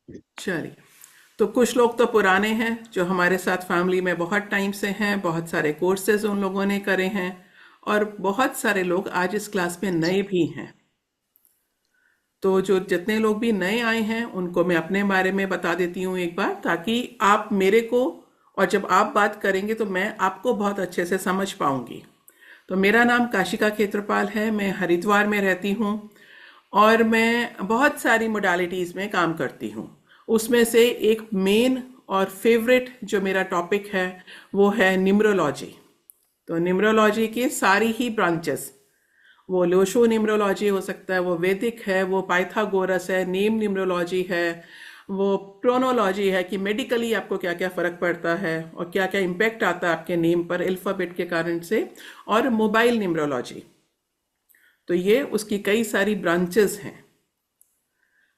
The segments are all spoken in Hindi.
चलिए, तो कुछ लोग तो पुराने हैं जो हमारे साथ फैमिली में बहुत टाइम से हैं, बहुत सारे कोर्सेज उन लोगों ने करे हैं, और बहुत सारे लोग आज इस क्लास में नए भी हैं। तो जो जितने लोग भी नए आए हैं उनको मैं अपने बारे में बता देती हूँ एक बार, ताकि आप मेरे को, और जब आप बात करेंगे तो मैं आपको बहुत अच्छे से समझ पाऊंगी। तो मेरा नाम काशिका खेत्रपाल है, मैं हरिद्वार में रहती हूँ, और मैं बहुत सारी मोडालिटीज़ में काम करती हूँ। उसमें से एक मेन और फेवरेट जो मेरा टॉपिक है वो है न्यूमरोलॉजी। तो न्यूमरोलॉजी की सारी ही ब्रांचेस, वो लोशो न्यूमरोलॉजी हो सकता है, वो वैदिक है, वो पाइथागोरस है, नेम न्यूमरोलॉजी है, वो प्रोनोलॉजी है कि मेडिकली आपको क्या क्या फर्क पड़ता है और क्या क्या इम्पैक्ट आता है आपके नेम पर अल्फाबेट के कारण से, और मोबाइल न्यूमरोलॉजी। तो ये उसकी कई सारी ब्रांचेस हैं।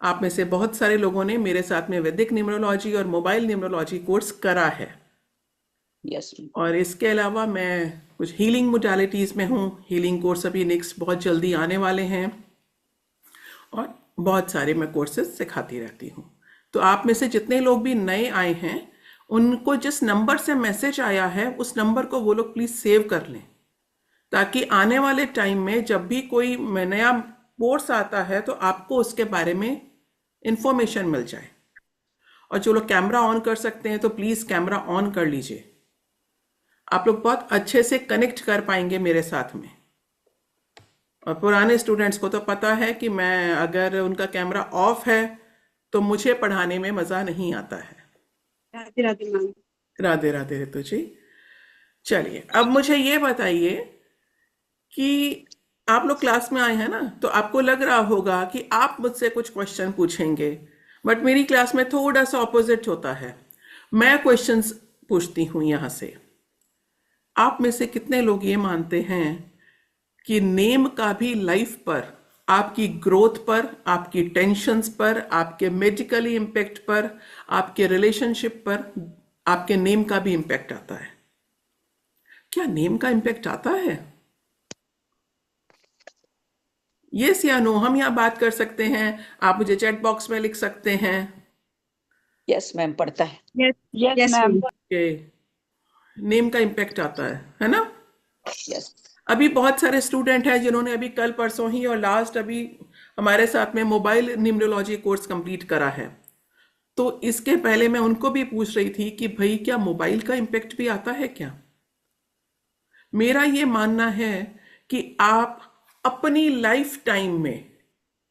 आप में से बहुत सारे लोगों ने मेरे साथ में वैदिक न्यूमरोलॉजी और मोबाइल न्यूमरोलॉजी कोर्स करा है। यस। और इसके अलावा मैं कुछ हीलिंग मोडालिटीज़ में हूँ। हीलिंग कोर्स अभी नेक्स्ट बहुत जल्दी आने वाले हैं, और बहुत सारे मैं कोर्सेज सिखाती रहती हूँ। तो आप में से जितने लोग भी नए आए हैं, उनको जिस नंबर से मैसेज आया है उस नंबर को वो लोग प्लीज़ सेव कर लें, ताकि आने वाले टाइम में जब भी कोई नया कोर्स आता है तो आपको उसके बारे में इंफॉर्मेशन मिल जाए। और जो लोग कैमरा ऑन कर सकते हैं तो प्लीज़ कैमरा ऑन कर लीजिए। आप लोग बहुत अच्छे से कनेक्ट कर पाएंगे मेरे साथ में। और पुराने स्टूडेंट्स को तो पता है कि मैं, अगर उनका कैमरा ऑफ है तो मुझे पढ़ाने में मज़ा नहीं आता है। राधे राधे मैम। राधे राधे ऋतु जी। चलिए, अब मुझे ये बताइए कि आप लोग क्लास में आए हैं ना, तो आपको लग रहा होगा कि आप मुझसे कुछ क्वेश्चन पूछेंगे, बट मेरी क्लास में थोड़ा सा ऑपोजिट होता है। मैं क्वेश्चंस पूछती हूँ यहाँ से। आप में से कितने लोग ये मानते हैं कि नेम का भी लाइफ पर, आपकी ग्रोथ पर, आपकी टेंशन्स पर, आपके मेडिकली इम्पैक्ट पर, आपके रिलेशनशिप पर, आपके नेम का भी इम्पैक्ट आता है? क्या नेम का इम्पैक्ट आता है? यस या नो, हम यहाँ बात कर सकते हैं, आप मुझे चैट बॉक्स में लिख सकते हैं यस मैम, पढ़ता है। Yes yes yes ma'am. Ma'am. कि नेम का इम्पैक्ट आता है ना? यस। अभी बहुत सारे स्टूडेंट हैं जिन्होंने अभी कल परसों ही और लास्ट अभी हमारे साथ में मोबाइल न्यूमरोलॉजी कोर्स कंप्लीट करा है। तो इसके पहले मैं उनको भी पूछ रही थी कि भाई क्या मोबाइल का इम्पैक्ट भी आता है क्या? मेरा ये मानना है कि आप अपनी लाइफ टाइम में,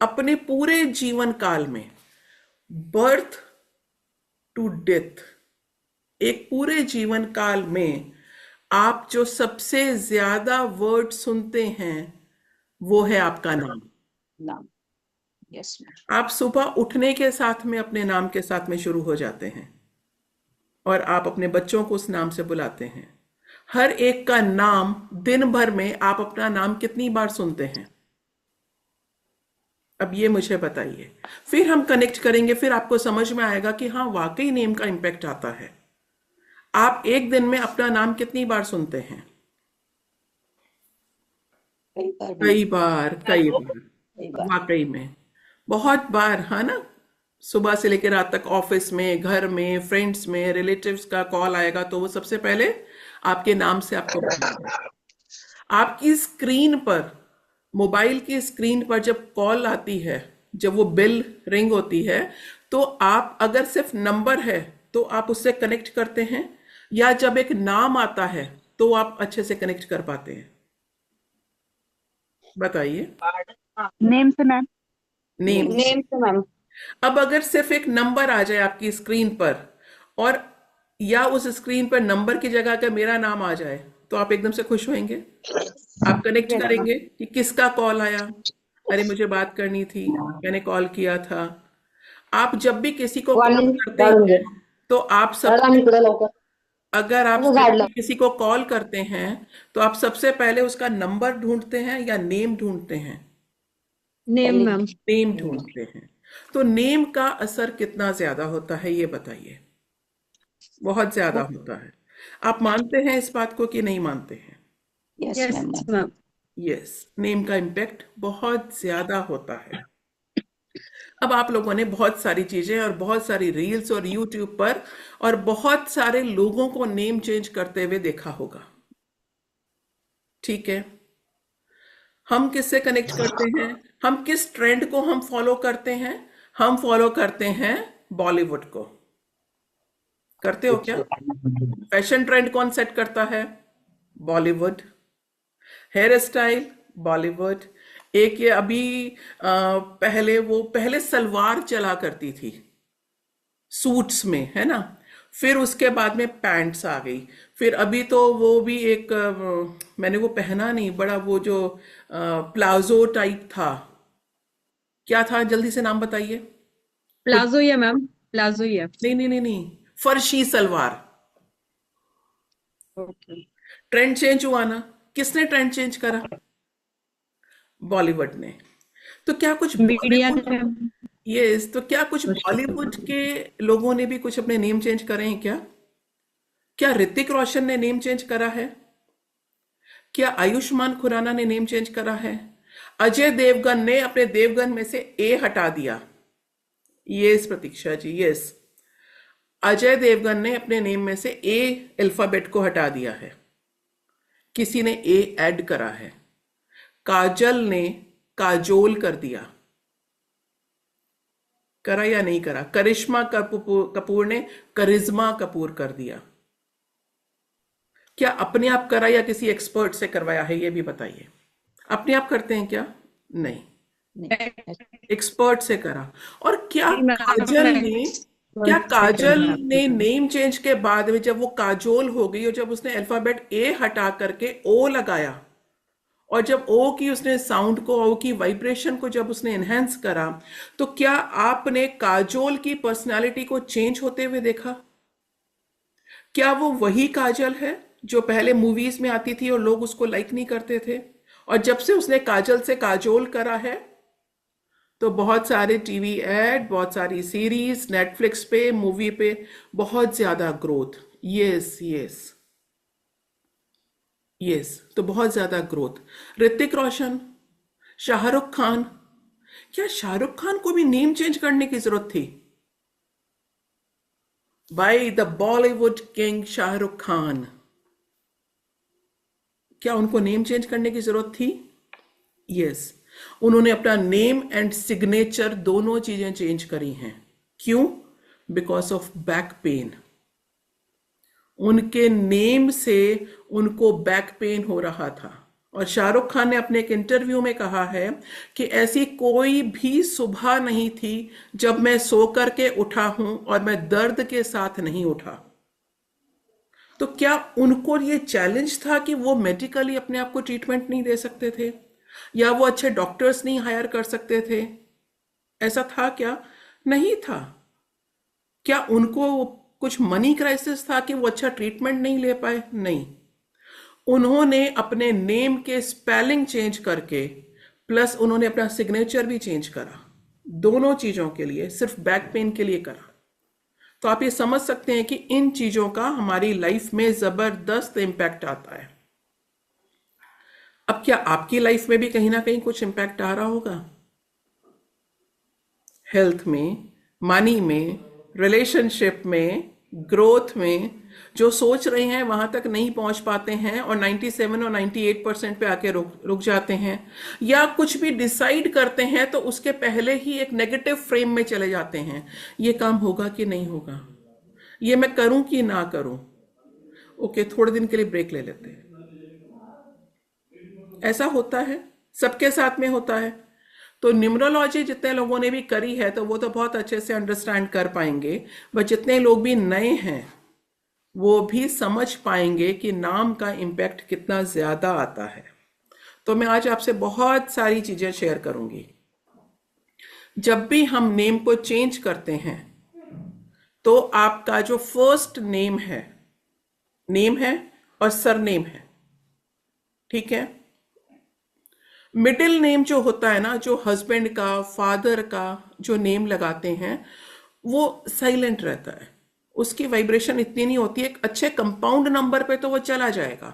अपने पूरे जीवन काल में, बर्थ टू डेथ, एक पूरे जीवन काल में आप जो सबसे ज्यादा वर्ड सुनते हैं वो है आपका नाम। नाम। Yes ma'am. आप सुबह उठने के साथ में अपने नाम के साथ में शुरू हो जाते हैं, और आप अपने बच्चों को उस नाम से बुलाते हैं। हर एक का नाम, दिन भर में आप अपना नाम कितनी बार सुनते हैं? अब ये मुझे बताइए, फिर हम कनेक्ट करेंगे, फिर आपको समझ में आएगा कि हाँ वाकई नेम का इम्पैक्ट आता है। आप एक दिन में अपना नाम कितनी बार सुनते हैं? कई बार कई बार, कई बार। कई बार। वाकई में बहुत बार, है ना? सुबह से लेकर रात तक ऑफिस में, घर में, फ्रेंड्स में, रिलेटिव्स का कॉल आएगा तो वो सबसे पहले आपके नाम से आपको बुलाएंगे। आपकी स्क्रीन पर, मोबाइल की स्क्रीन पर जब कॉल आती है, जब वो बेल रिंग होती है, तो आप अगर सिर्फ नंबर है तो आप उससे कनेक्ट करते हैं, या जब एक नाम आता है तो आप अच्छे से कनेक्ट कर पाते हैं? बताइए। नेम से मैम। नेम। नेम से मैम। अब अगर सिर्फ एक नंबर आ जाए आपकी स्क्रीन पर, और या उस स्क्रीन पर नंबर की जगह अगर मेरा नाम आ जाए, तो आप एकदम से खुश होंगे? आप कनेक्ट यस मैम। करेंगे कि किसका कॉल आया, अरे मुझे बात करनी थी, मैंने कॉल किया था। आप जब भी किसी को कॉल वाणी करते काढून घे. हैं तो आप दादा सबसे, मी इकडे लवकर. अगर आप तसं जब झाडलं. भी किसी को कॉल करते हैं तो आप सबसे पहले उसका नंबर ढूंढते हैं या नेम ढूंढते हैं? नेम पहले मैम. नेम ढूंढते हैं। तो नेम का असर कितना ज्यादा होता है ये बताइए? बहुत ज्यादा होता है। आप मानते हैं इस बात को कि नहीं मानते हैं? Yes yes ma'am. Ma'am. Yes, name का इम्पैक्ट बहुत ज्यादा होता है। अब आप लोगों ने बहुत सारी चीजें और बहुत सारी रील्स और यूट्यूब पर और बहुत सारे लोगों को नेम चेंज करते हुए देखा होगा। ठीक है, हम किससे कनेक्ट करते हैं? हम किस ट्रेंड को हम फॉलो करते हैं? हम फॉलो करते हैं बॉलीवुड को। करते हो क्या? फैशन ट्रेंड कौन सेट करता है? बॉलीवुड। Hairstyle, Bollywood. एक ये अभी पहले सलवार चला करती थी सूट्स में, है ना? फिर उसके बाद में पैंट्स आ गई। फिर अभी तो वो भी एक मैंने वो पहना नहीं, बड़ा वो जो प्लाजो टाइप था, क्या था? जल्दी से नाम बताइए। कुछ प्लाजो ही है मैम, प्लाजो ही है। नहीं नहीं नहीं नहीं, फर्शी सलवार। ओके। ट्रेंड चेंज हुआ ना? किसने ट्रेंड चेंज करा? बॉलीवुड ने। तो क्या कुछ मीडिया बॉलीवुड, ने। यस, तो क्या कुछ बॉलीवुड के लोगों ने भी कुछ अपने नेम चेंज करे हैं क्या? क्या ऋतिक रोशन ने नेम चेंज करा है? क्या आयुष्मान खुराना ने नेम चेंज करा है? अजय देवगन ने अपने देवगन में से ए हटा दिया। यस प्रतीक्षा जी, यस। अजय देवगन ने अपने नेम में से ए अल्फाबेट को हटा दिया है। किसी ने ए ऐड करा है। काजल ने काजोल कर दिया। करा या नहीं करा? करिश्मा कपूर ने करिश्मा कपूर कर दिया। क्या अपने आप करा या किसी एक्सपर्ट से करवाया है? ये भी बताइए। अपने आप करते हैं क्या? नहीं, नहीं। एक्सपर्ट से करा। और क्या जी मैम, काजल मैं ने, क्या एक्सपर्ट से काजल करवाती ने हूँ। नेम चेंज के बाद में जब वो काजोल हो गई और जब उसने अल्फाबेट ए हटा करके ओ लगाया और जब ओ की उसने साउंड को, ओ की वाइब्रेशन को जब उसने एनहेंस करा, तो क्या आपने काजोल की पर्सनालिटी को चेंज होते हुए देखा? क्या वो वही काजल है जो पहले मूवीज में आती थी और लोग उसको लाइक नहीं करते थे, और जब से उसने काजल से काजोल करा है तो बहुत सारे टीवी एड, बहुत सारी सीरीज, नेटफ्लिक्स पे, मूवी पे बहुत ज्यादा ग्रोथ। यस यस यस, तो बहुत ज्यादा ग्रोथ। ऋतिक रोशन, शाहरुख खान, क्या शाहरुख खान को भी नेम चेंज करने की जरूरत थी? By the Bollywood king Shahrukh Khan. क्या उनको नेम चेंज करने की जरूरत थी? यस, उन्होंने अपना नेम एंड सिग्नेचर दोनों चीजें चेंज करी हैं। क्यों? Because of back pain. उनके नेम से उनको बैक पेन हो रहा था। और शाहरुख खान ने अपने एक इंटरव्यू में कहा है कि ऐसी कोई भी सुबह नहीं थी जब मैं सो करके उठा हूं और मैं दर्द के साथ नहीं उठा। तो क्या उनको ये चैलेंज था कि वो मेडिकली अपने आप को ट्रीटमेंट नहीं दे सकते थे, या वो अच्छे डॉक्टर्स नहीं हायर कर सकते थे? ऐसा था क्या? नहीं था। क्या उनको कुछ मनी क्राइसिस था कि वो अच्छा ट्रीटमेंट नहीं ले पाए? नहीं। उन्होंने अपने नेम के स्पेलिंग चेंज करके प्लस उन्होंने अपना सिग्नेचर भी चेंज करा, दोनों चीजों के लिए, सिर्फ बैक पेन के लिए करा। तो आप ये समझ सकते हैं कि इन चीजों का हमारी लाइफ में जबरदस्त इंपैक्ट आता है। अब क्या आपकी लाइफ में भी कहीं ना कहीं कुछ इंपैक्ट आ रहा होगा? हेल्थ में, मनी में, रिलेशनशिप में, ग्रोथ में। जो सोच रहे हैं वहां तक नहीं पहुंच पाते हैं और 97 और 98% पे आके रुक जाते हैं, या कुछ भी डिसाइड करते हैं तो उसके पहले ही एक नेगेटिव फ्रेम में चले जाते हैं। ये काम होगा कि नहीं होगा, ये मैं करूं कि ना करूं। ओके, थोड़े दिन के लिए ब्रेक ले लेते हैं। ऐसा होता है, सबके साथ में होता है। तो न्यूमरोलॉजी जितने लोगों ने भी करी है तो वो तो बहुत अच्छे से अंडरस्टैंड कर पाएंगे, बट जितने लोग भी नए हैं वो भी समझ पाएंगे कि नाम का इम्पैक्ट कितना ज्यादा आता है। तो मैं आज आपसे बहुत सारी चीजें शेयर करूंगी। जब भी हम नेम को चेंज करते हैं तो आपका जो फर्स्ट नेम है और सरनेम है, ठीक है? मिडिल नेम जो होता है ना, जो हस्बैंड का, फादर का जो नेम लगाते हैं, वो साइलेंट रहता है, उसकी वाइब्रेशन इतनी नहीं होती है। एक अच्छे कंपाउंड नंबर पे तो वो चला जाएगा,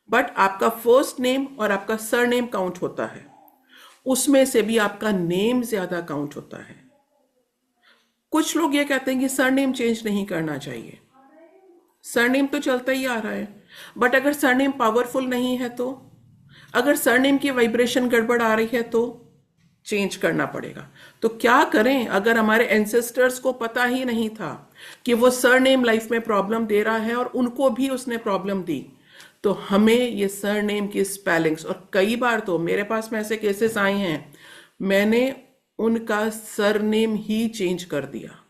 बट आपका फर्स्ट नेम और आपका सरनेम काउंट होता है। उसमें से भी आपका नेम ज्यादा काउंट होता है। कुछ लोग ये कहते हैं कि सरनेम चेंज नहीं करना चाहिए, सरनेम तो चलता ही आ रहा है। बट अगर सरनेम पावरफुल नहीं है तो, अगर सरनेम की वाइब्रेशन गड़बड़ आ रही है तो चेंज करना पड़ेगा। तो क्या करें अगर हमारे एंसेस्टर्स को पता ही नहीं था कि वो सरनेम लाइफ में प्रॉब्लम दे रहा है और उनको भी उसने प्रॉब्लम दी, तो हमें ये सरनेम की स्पेलिंग्स, और कई बार तो मेरे पास में ऐसे केसेस आए हैं मैंने उनका सरनेम ही चेंज कर दिया।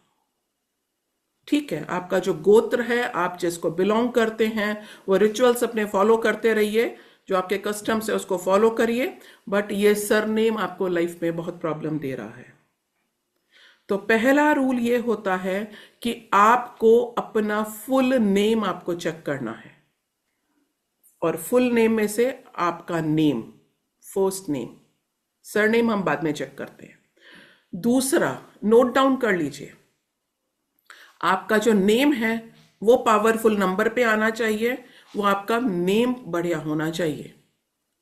ठीक है, आपका जो गोत्र है, आप जिसको बिलोंग करते हैं, वो रिचुअल्स अपने फॉलो करते रहिए, जो आपके कस्टम्स है उसको फॉलो करिए, बट ये सरनेम आपको लाइफ में बहुत प्रॉब्लम दे रहा है। तो पहला रूल ये होता है कि आपको अपना फुल नेम आपको चेक करना है, और फुल नेम में से आपका नेम, फर्स्ट नेम, सरनेम हम बाद में चेक करते हैं। दूसरा, नोट डाउन कर लीजिए, आपका जो नेम है वो पावरफुल नंबर पे आना चाहिए, वो आपका नेम बढ़िया होना चाहिए।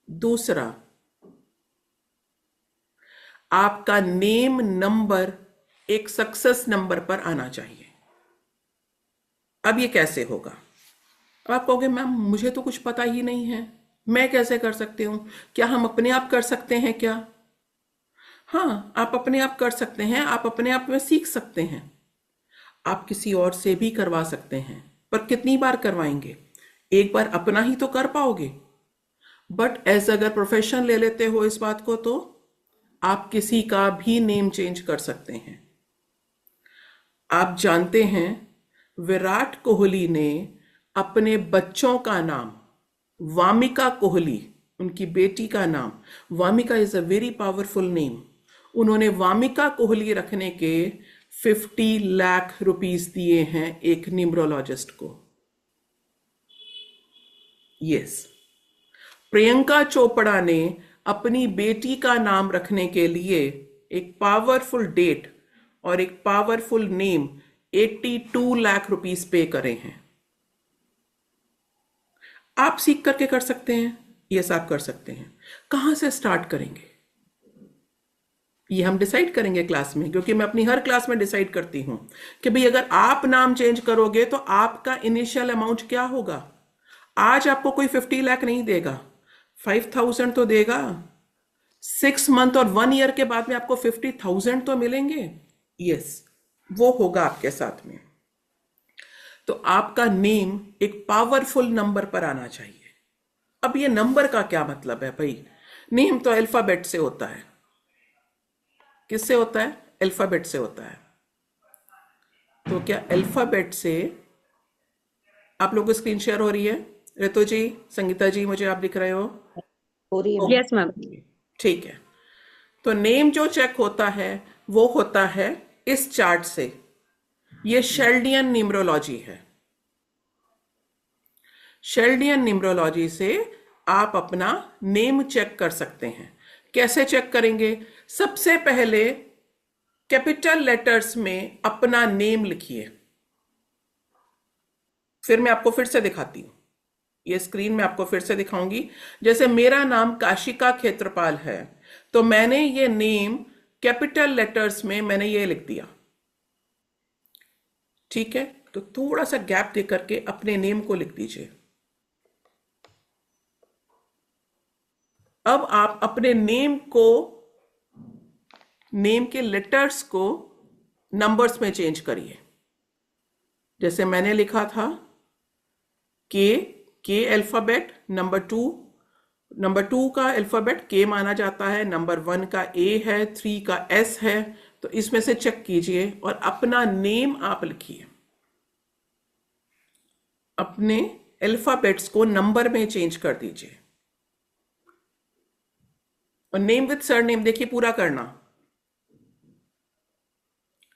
दूसरा, आपका नेम नंबर एक सक्सेस नंबर पर आना चाहिए। अब ये कैसे होगा? अब आप कहोगे मैम मुझे तो कुछ पता ही नहीं है, मैं कैसे कर सकती हूं? क्या हम अपने आप कर सकते हैं क्या? हाँ, आप अपने आप कर सकते हैं, आप अपने आप में सीख सकते हैं, आप किसी और से भी करवा सकते हैं, पर कितनी बार करवाएंगे? एक बार अपना ही तो कर पाओगे। बट एज अगर प्रोफेशन ले लेते हो इस बात को, तो आप किसी का भी नेम चेंज कर सकते हैं। आप जानते हैं विराट कोहली ने अपने बच्चों का नाम वामिका कोहली, उनकी बेटी का नाम Wamiqa is a very powerful name, उन्होंने वामिका कोहली रखने के 50 लाख रुपीस दिए हैं एक न्यूमरोलॉजिस्ट को। यस, प्रियंका चोपड़ा ने अपनी बेटी का नाम रखने के लिए एक पावरफुल डेट और एक पावरफुल नेम 82 लाख रुपीस पे करे हैं। आप सीख करके कर सकते हैं, यस आप कर सकते हैं। कहां से स्टार्ट करेंगे ये हम डिसाइड करेंगे क्लास में, क्योंकि मैं अपनी हर क्लास में डिसाइड करती हूं कि भाई अगर आप नाम चेंज करोगे तो आपका इनिशियल अमाउंट क्या होगा। आज आपको कोई 50 लाख नहीं देगा, 5000 तो देगा। 6 मंथ और 1 ईयर के बाद में आपको 50,000 तो मिलेंगे। यस, वो होगा आपके साथ में। तो आपका नेम एक पावरफुल नंबर पर आना चाहिए। अब ये नंबर का क्या मतलब है भाई? नेम तो अल्फाबेट से होता है। किससे होता है? अल्फाबेट से होता है। तो क्या अल्फाबेट से, आप लोगों को स्क्रीन शेयर हो रही है? ऋतु जी, संगीता जी, मुझे आप दिख रहे हो? हो रही है। Yes, ma'am. ठीक है। तो नेम जो चेक होता है वो होता है इस चार्ट से। ये शेल्डियन न्यूमरोलॉजी है। शेल्डियन न्यूमरोलॉजी से आप अपना नेम चेक कर सकते हैं। कैसे चेक करेंगे? सबसे पहले कैपिटल लेटर्स में अपना नेम लिखिए। फिर मैं आपको फिर से दिखाती हूं, ये स्क्रीन में आपको फिर से दिखाऊंगी। जैसे मेरा नाम काशिका क्षेत्रपाल है, तो मैंने ये नेम कैपिटल लेटर्स में मैंने ये लिख दिया। ठीक है, तो थोड़ा सा गैप दे करके अपने नेम को लिख दीजिए। अब आप अपने नेम को, नेम के लेटर्स को नंबर्स में चेंज करिए। जैसे मैंने लिखा था के अल्फाबेट, नंबर टू का अल्फाबेट के माना जाता है, नंबर 1 का ए है, 3 का एस है। तो इसमें से चेक कीजिए और अपना नेम आप लिखिए। अपने अल्फाबेट्स को नंबर में चेंज कर दीजिए। और नेम विद सरनेम देखिए पूरा करना।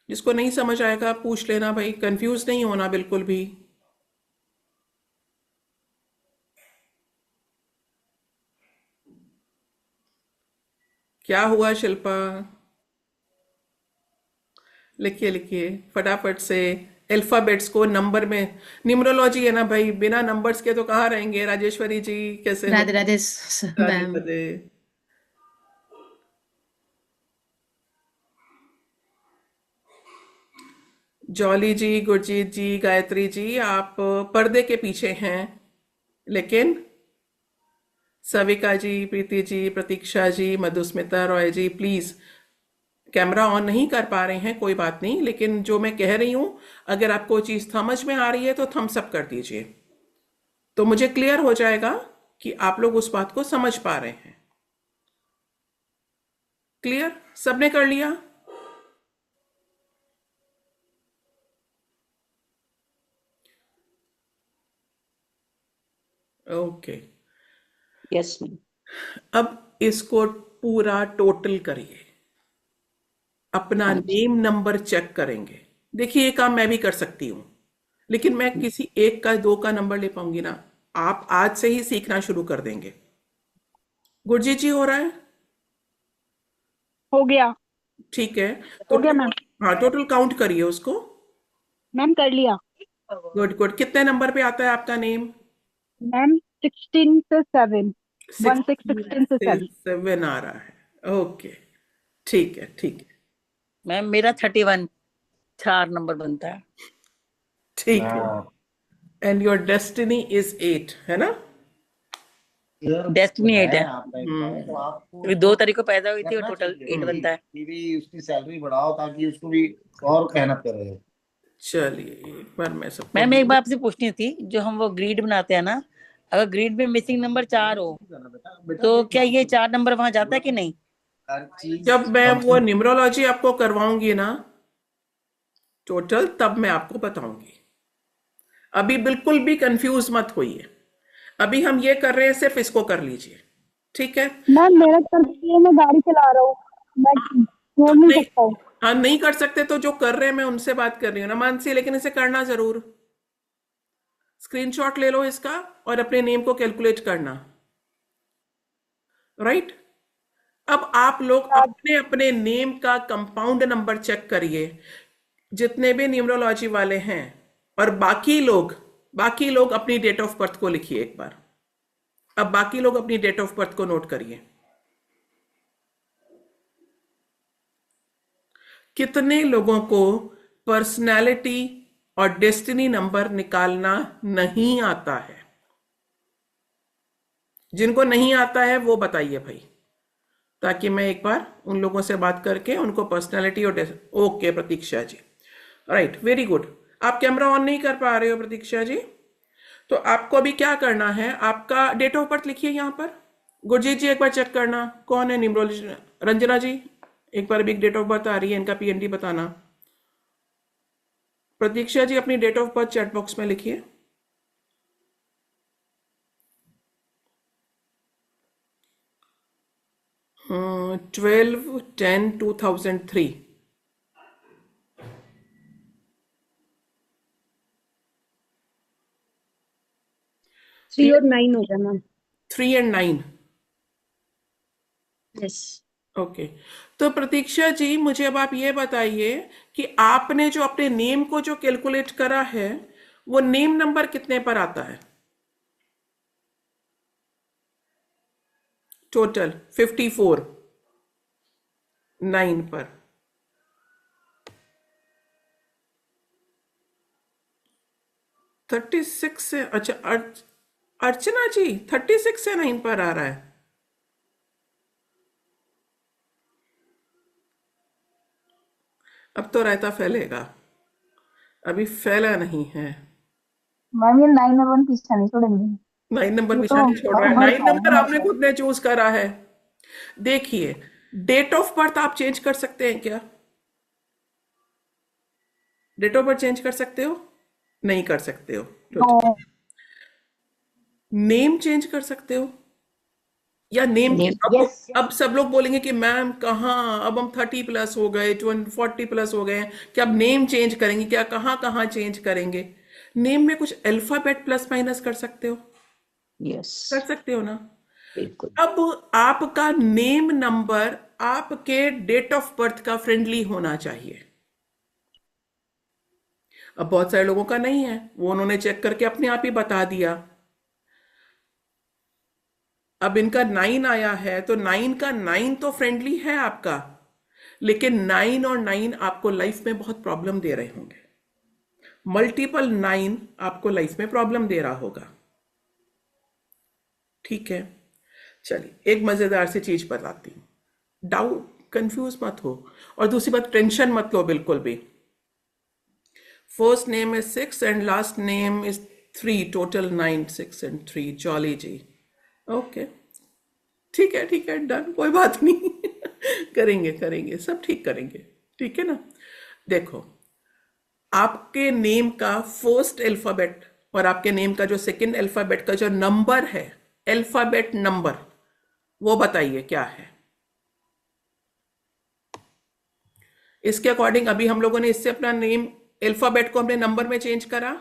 जिसको नहीं समझ आएगा पूछ लेना भाई, कंफ्यूज नहीं होना बिल्कुल भी। क्या हुआ शिल्पा? लिखिए लिखिए फटाफट से अल्फाबेट्स को नंबर में। न्यूमरोलॉजी है ना भाई, बिना नंबर्स के तो कहाँ रहेंगे। राजेश्वरी जी कैसे हो? राधे राधे राधे मैम। राधे। जॉली जी, गुरजीत जी, गायत्री जी, आप पर्दे के पीछे हैं, लेकिन सविका जी, प्रीति जी, प्रतीक्षा जी, मधुस्मिता रॉय जी, प्लीज कैमरा ऑन नहीं कर पा रहे हैं, कोई बात नहीं, लेकिन जो मैं कह रही हूं, अगर आपको चीज समझ में आ रही है तो थम्स अप कर दीजिए, तो मुझे क्लियर हो जाएगा कि आप लोग उस बात को समझ पा रहे हैं। क्लियर? सबने कर लिया? ओके। Yes, ma'am. अब इसको पूरा टोटल करिए, अपना हाँ जी। नेम नंबर चेक करेंगे। देखिए, ये काम मैं भी कर सकती हूँ, लेकिन मैं किसी एक का दो का नंबर ले पाऊंगी ना। आप आज से ही सीखना शुरू कर देंगे। गुरजीत जी, हो रहा है? हो गया। ठीक है। तो हो गया मैम। हाँ, टोटल काउंट करिए उसको। मैम कर लिया। Good good. कितने नंबर पे आता है आपका नेम? मैम 16 से 7। 1 6 16 16 से से 7। 7 आ रहा है। ओके, ठीक है, ठीक है, मैम मेरा 31 4 नंबर बनता है। ठीक है। एंड योर डेस्टिनी इज 8, है ना? डेस्टिनी 8 है, हम्म। क्योंकि 2 तारीख को पैदा हुई थी और टोटल 8 बनता है। कि भी उसकी सैलरी बढ़ाओ ताकि उसको भी और मेहनत करे। चलिए, एक बार मैं सबको मैम एक बात आपसे पूछनी थी, जो हम वो ग्रिड बनाते हैं ना, अगर ग्रिड में मिसिंग नंबर 4 हो तो क्या ये 4 नंबर वहां जाता है कि नहीं? हर चीज जब मैं वो न्यूमरोलॉजी आपको करवाऊंगी ना टोटल, तब मैं आपको बताऊंगी। अभी बिल्कुल भी कंफ्यूज मत होइए। अभी हम ये कर रहे हैं, सिर्फ इसको कर लीजिए, ठीक है? मैम मेरा करती है, मैं गाड़ी चला रहा हूँ, मैं तो बोल नहीं नहीं, सकता हूँ। हाँ, नहीं कर सकते तो जो कर रहे हैं मैं उनसे बात कर रही हूँ ना मानसी, लेकिन इसे करना जरूर। स्क्रीनशॉट ले लो इसका और अपने नेम को कैलकुलेट करना, राइट? अब आप लोग अपने अपने नेम का कंपाउंड नंबर चेक करिए, जितने भी न्यूमरोलॉजी वाले हैं, और बाकी लोग अपनी डेट ऑफ बर्थ को लिखिए एक बार। अब बाकी लोग अपनी डेट ऑफ बर्थ को नोट करिए। कितने लोगों को पर्सनैलिटी और डेस्टिनी नंबर निकालना नहीं आता है? जिनको नहीं आता है वो बताइए भाई, ताकि मैं एक बार उन लोगों से बात करके उनको पर्सनैलिटी और ओके, प्रतीक्षा जी, राइट, वेरी गुड। आप कैमरा ऑन नहीं कर पा रहे हो प्रतीक्षा जी, तो आपको अभी क्या करना है, आपका डेट ऑफ बर्थ लिखिए यहां पर। गुरजीत जी एक बार चेक करना कौन है न्यूमरोलॉजी। रंजना जी एक बार अभी डेट ऑफ बर्थ आ रही है, इनका पीएनडी बताना। प्रतीक्षा जी अपनी date of birth chat box में लिखिए। हाँ, 12/10/2003। 3 और 9 हो गया मैम। 3 और 9। यस। ओके। तो प्रतीक्षा जी, मुझे अब आप ये बताइए कि आपने जो अपने नेम को जो कैलकुलेट करा है, वो नेम नंबर कितने पर आता है? टोटल 54, 9 पर। 36 से, अच्छा, अर्चना जी 36 से 9 पर आ रहा है। अब तो रायता फैलेगा, अभी फैला नहीं है। मैम ये 9 और 1 पीछा नहीं छोड़ेंगे। 9 नंबर ये पीछा तो नहीं छोड़ रहा है। हर 9 नंबर आपने खुद ने चूज करा है। देखिए, डेट ऑफ बर्थ आप चेंज कर सकते हैं क्या? डेट ऑफ बर्थ चेंज कर सकते हो? नहीं कर सकते हो। नो। नेम चेंज कर सकते हो? या नेम के Name, yes. अब सब लोग बोलेंगे कि मैम कहाँ, अब हम 30+ हो गए, 40+ हो गए हैं, क्या अब नेम चेंज करेंगे क्या? कहाँ कहाँ चेंज करेंगे? नेम में कुछ अल्फाबेट प्लस माइनस कर सकते हो? Yes. कर सकते हो ना? बिल्कुल। अब आपका नेम नंबर आपके डेट ऑफ बर्थ का फ्रेंडली होना चाहिए। अब बहुत सारे लोगों का नहीं है, वो उन्होंने चेक करके अपने आप ही बता दिया। अब इनका 9 आया है, तो 9 का 9 तो फ्रेंडली है आपका, लेकिन 9 और 9 आपको लाइफ में बहुत प्रॉब्लम दे रहे होंगे। मल्टीपल 9 आपको लाइफ में प्रॉब्लम दे रहा होगा। ठीक है, चलिए एक मजेदार सी चीज बताती हूँ, डाउट कंफ्यूज मत हो, और दूसरी बात टेंशन मत लो बिल्कुल भी। First name is 6 and last name is 3, total 9, 6 and 3, Jolly ji. Okay, ठीक है डन, कोई बात नहीं। करेंगे करेंगे, सब ठीक करेंगे, ठीक है ना। देखो, आपके नेम का फर्स्ट अल्फाबेट और आपके नेम का जो सेकंड अल्फाबेट का जो नंबर है, अल्फाबेट नंबर, वो बताइए क्या है। इसके अकॉर्डिंग अभी हम लोगों ने इससे अपना नेम अल्फाबेट को हमने नंबर में चेंज करा,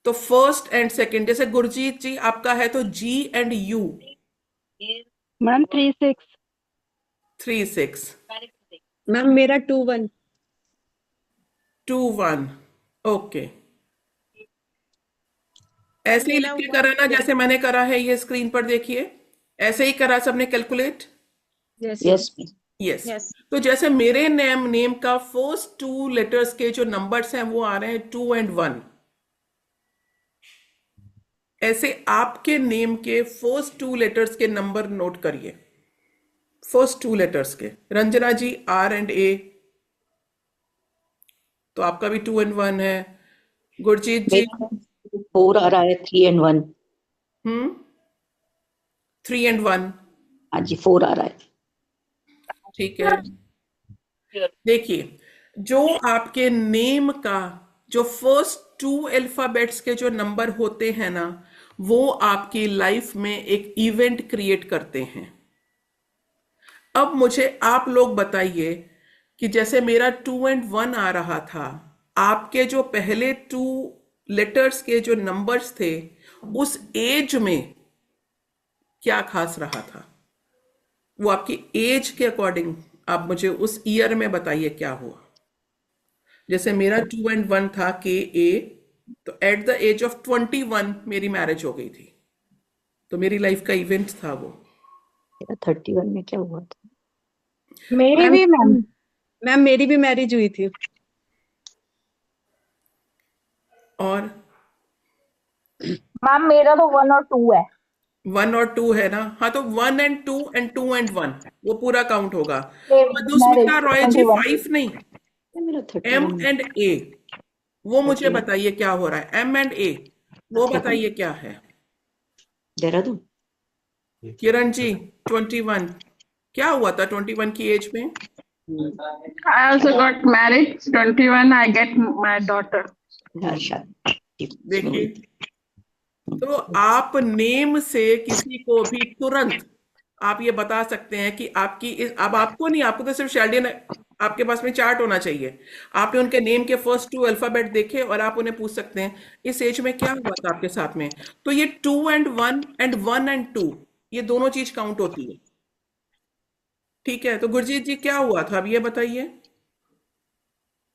तो फर्स्ट एंड सेकंड, जैसे गुरजीत जी आपका है तो G and U। Ma'am 36। 36, ma'am मेरा 21। 21, ओके। ऐसे ही लिख के करा ना जैसे मैंने करा है, ये स्क्रीन पर देखिए, ऐसे ही करा सबने calculate. Yes Yes, ma'am. Yes, yes तो जैसे मेरे नेम का फर्स्ट 2 लेटर्स के जो नंबर्स हैं वो आ रहे हैं 2 and 1, ऐसे आपके नेम के फर्स्ट 2 लेटर्स के नंबर नोट करिए, फर्स्ट 2 लेटर्स के। रंजना जी R and A, तो आपका भी 2 and 1 है। गुरजीत जी मेरा 4 आ रहा है, 3 and 1। 3 and 1, हाँ जी, 4 आ रहा है। ठीक है। देखिए, जो आपके नेम का जो फर्स्ट 2 अल्फाबेट्स के जो नंबर होते हैं ना, वो आपकी लाइफ में एक इवेंट क्रिएट करते हैं। अब मुझे आप लोग बताइए कि जैसे मेरा 2 and 1 आ रहा था, आपके जो पहले 2 लेटर्स के जो नंबर्स थे, उस एज में क्या खास रहा था, वो आपकी एज के अकॉर्डिंग आप मुझे उस ईयर में बताइए क्या हुआ। जैसे मेरा 2 and 1 था KA, तो एट द एज ऑफ 21 मेरी मैरिज हो गई थी, तो मेरी लाइफ का इवेंट था वो। मेरा 31 में क्या हुआ था? मेरी भी मैम। मैम मेरी भी मैरिज हुई थी। और मैम मेरा तो 1 और 2 है। 1 और 2 है ना, हाँ, तो 1 and 2 and 2 and 1 वो पूरा काउंट होगा। मैरिज मधुस्मिता रॉय जी 21। 5 नहीं, मेरा M 31 and A, वो मुझे 31 बताइए क्या हो रहा है। M and A, वो बताइए क्या है। देहरादून। किरण जी 21, क्या हुआ था 21 की एज में। I also got married. 21, I get my daughter. देखिए, तो आप नेम से किसी को भी तुरंत आप ये बता सकते हैं कि आपकी अब आपको नहीं, आपको तो सिर्फ शैल्डियन आपके पास में चार्ट होना चाहिए। आपने उनके नेम के फर्स्ट 2 अल्फाबेट देखे और आप उन्हें पूछ सकते हैं इस एज में क्या हुआ था आपके साथ में। तो ये 2 and 1 and 1 and 2, ये दोनों चीज काउंट होती है। ठीक है, तो गुरजीत जी क्या हुआ था अब ये बताइए।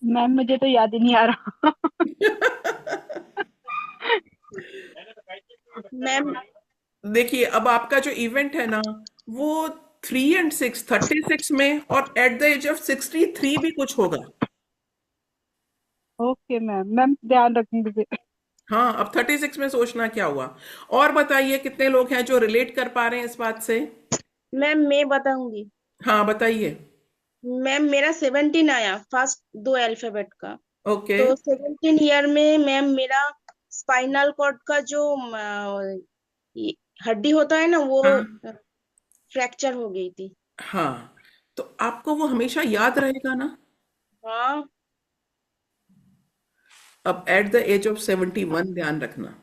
मैम मुझे तो याद ही नहीं आ रहा। मैम देखिए, अब आपका जो इवेंट है ना, वो 3 and 6, 36 में, और एट द एज ऑफ 63 भी कुछ होगा। ओके मैम, मैम ध्यान रखूंगी। हाँ, अब 36 में सोचना क्या हुआ। और बताइए कितने लोग हैं जो रिलेट कर पा रहे हैं इस बात से। मैम मैं बताऊंगी। हाँ बताइए। मैम मेरा 17 आया, फर्स्ट 2 अल्फाबेट का। ओके, तो 17 ईयर में मैम मेरा स्पाइनल कॉर्ड का जो ये हड्डी होता है ना, वो हाँ फ्रैक्चर हो गई थी। हाँ, तो आपको वो हमेशा याद रहेगा ना। हाँ अब एट द एज ऑफ 71 ध्यान रखना,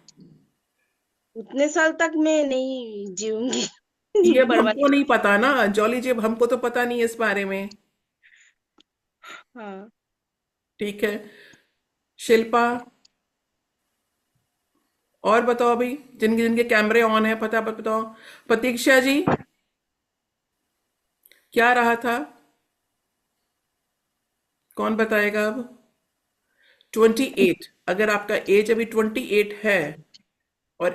उतने साल तक मैं नहीं जीऊंगी। ये अब बर्बाद। हमको नहीं पता ना जॉली जी, अब हमको तो पता नहीं है इस बारे में। हाँ ठीक है, शिल्पा और बताओ अभी, जिनके जिनके कैमरे ऑन है पता बताओ। प्रतीक्षा जी क्या रहा था, कौन बताएगा अब। 28, अगर आपका एज अभी 28 है और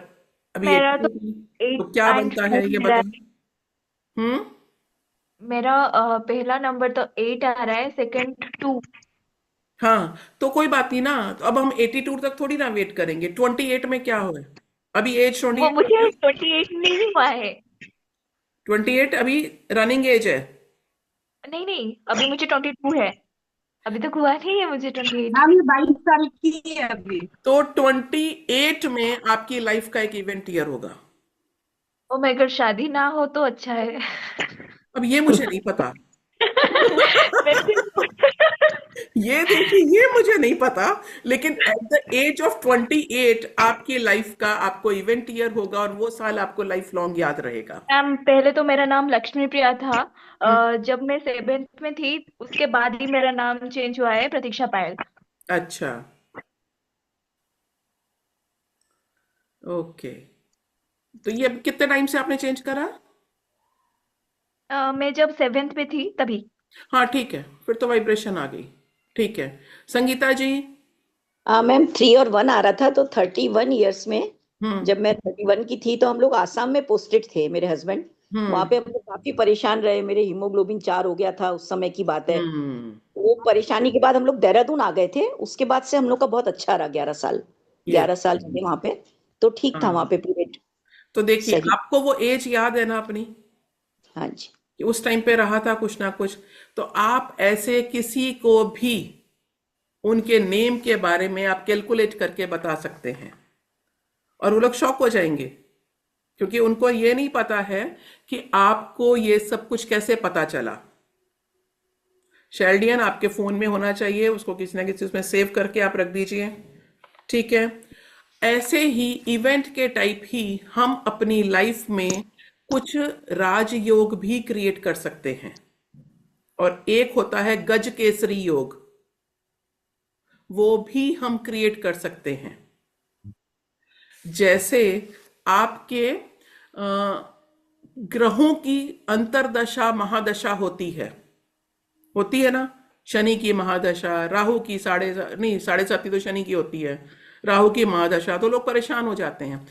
अभी मेरा 18 तो थी, 8 तो क्या and बनता है 4 ये मेरा बताओ। मेरा पहला नंबर तो 8 आ रहा है, सेकंड 2। हाँ, तो कोई बात नहीं ना, तो अब हम 82 तक थोड़ी ना वेट करेंगे। 28 में क्या हो, अभी एज वो 28 मुझे है। 28 नहीं हुआ है। 28 अभी रनिंग एज है। नहीं नहीं, अभी मुझे 22 है। अभी तक हुआ नहीं है मुझे 28। मैम ये 22 साल की है अभी। तो 28 में आपकी लाइफ का एक इवेंट ईयर होगा। ओ माय गॉड, शादी ना हो तो अच्छा है। अब ये मुझे नहीं पता। वैसे ये देखिए, ये मुझे नहीं पता, लेकिन एट द एज ऑफ 28 आपकी लाइफ का आपको इवेंट ईयर होगा, और वो साल आपको लाइफ लॉन्ग याद रहेगा। मैम, पहले तो मेरा नाम लक्ष्मी प्रिया था। हम्म, जब मैं 7th में थी उसके बाद ही मेरा नाम चेंज हुआ है प्रतीक्षा पायल। अच्छा, ओके। तो ये अब कितने टाइम से आपने चेंज करा? मैं जब 7th में थी तभी। हाँ ठीक है, फिर तो वाइब्रेशन आ गई। ठीक है, संगीता जी। मैम 3 और 1 आ रहा था, तो 31 ईयर्स में हम्म। जब मैं 31 की थी तो हम लोग आसाम में पोस्टेड थे, मेरे हस्बैंड। वहां हम्म। पे हम लोग काफी परेशान रहे, मेरे हीमोग्लोबिन 4 हो गया था, उस समय की बात है। हम्म। वो परेशानी के बाद हम लोग देहरादून आ गए थे, उसके बाद से हम लोग का बहुत अच्छा रहा। 11 साल, ये 11 साल रहे वहां पे, तो ठीक था वहां हाँ, पे पीरियड। तो देखिए, सही। आपको वो एज याद है ना अपनी, हाँ जी। कि उस टाइम पे रहा था कुछ ना कुछ। तो आप ऐसे किसी को भी उनके नेम के बारे में आप कैलकुलेट करके बता सकते हैं, और वो लोग शॉक हो जाएंगे, क्योंकि उनको ये नहीं पता है कि आपको ये सब कुछ कैसे पता चला। शेल्डियन आपके फोन में होना चाहिए, उसको किसी ना किसी उसमें सेव करके आप रख दीजिए। ठीक है, ऐसे ही इवेंट के टाइप ही हम अपनी लाइफ में कुछ राजयोग भी क्रिएट कर सकते हैं, और एक होता है गज केसरी योग, वो भी हम क्रिएट कर सकते हैं। जैसे आपके ग्रहों की अंतरदशा महादशा होती है ना। शनि की महादशा, राहु की साढ़े साती तो शनि की होती है, राहु की महादशा, तो लोग परेशान हो जाते हैं।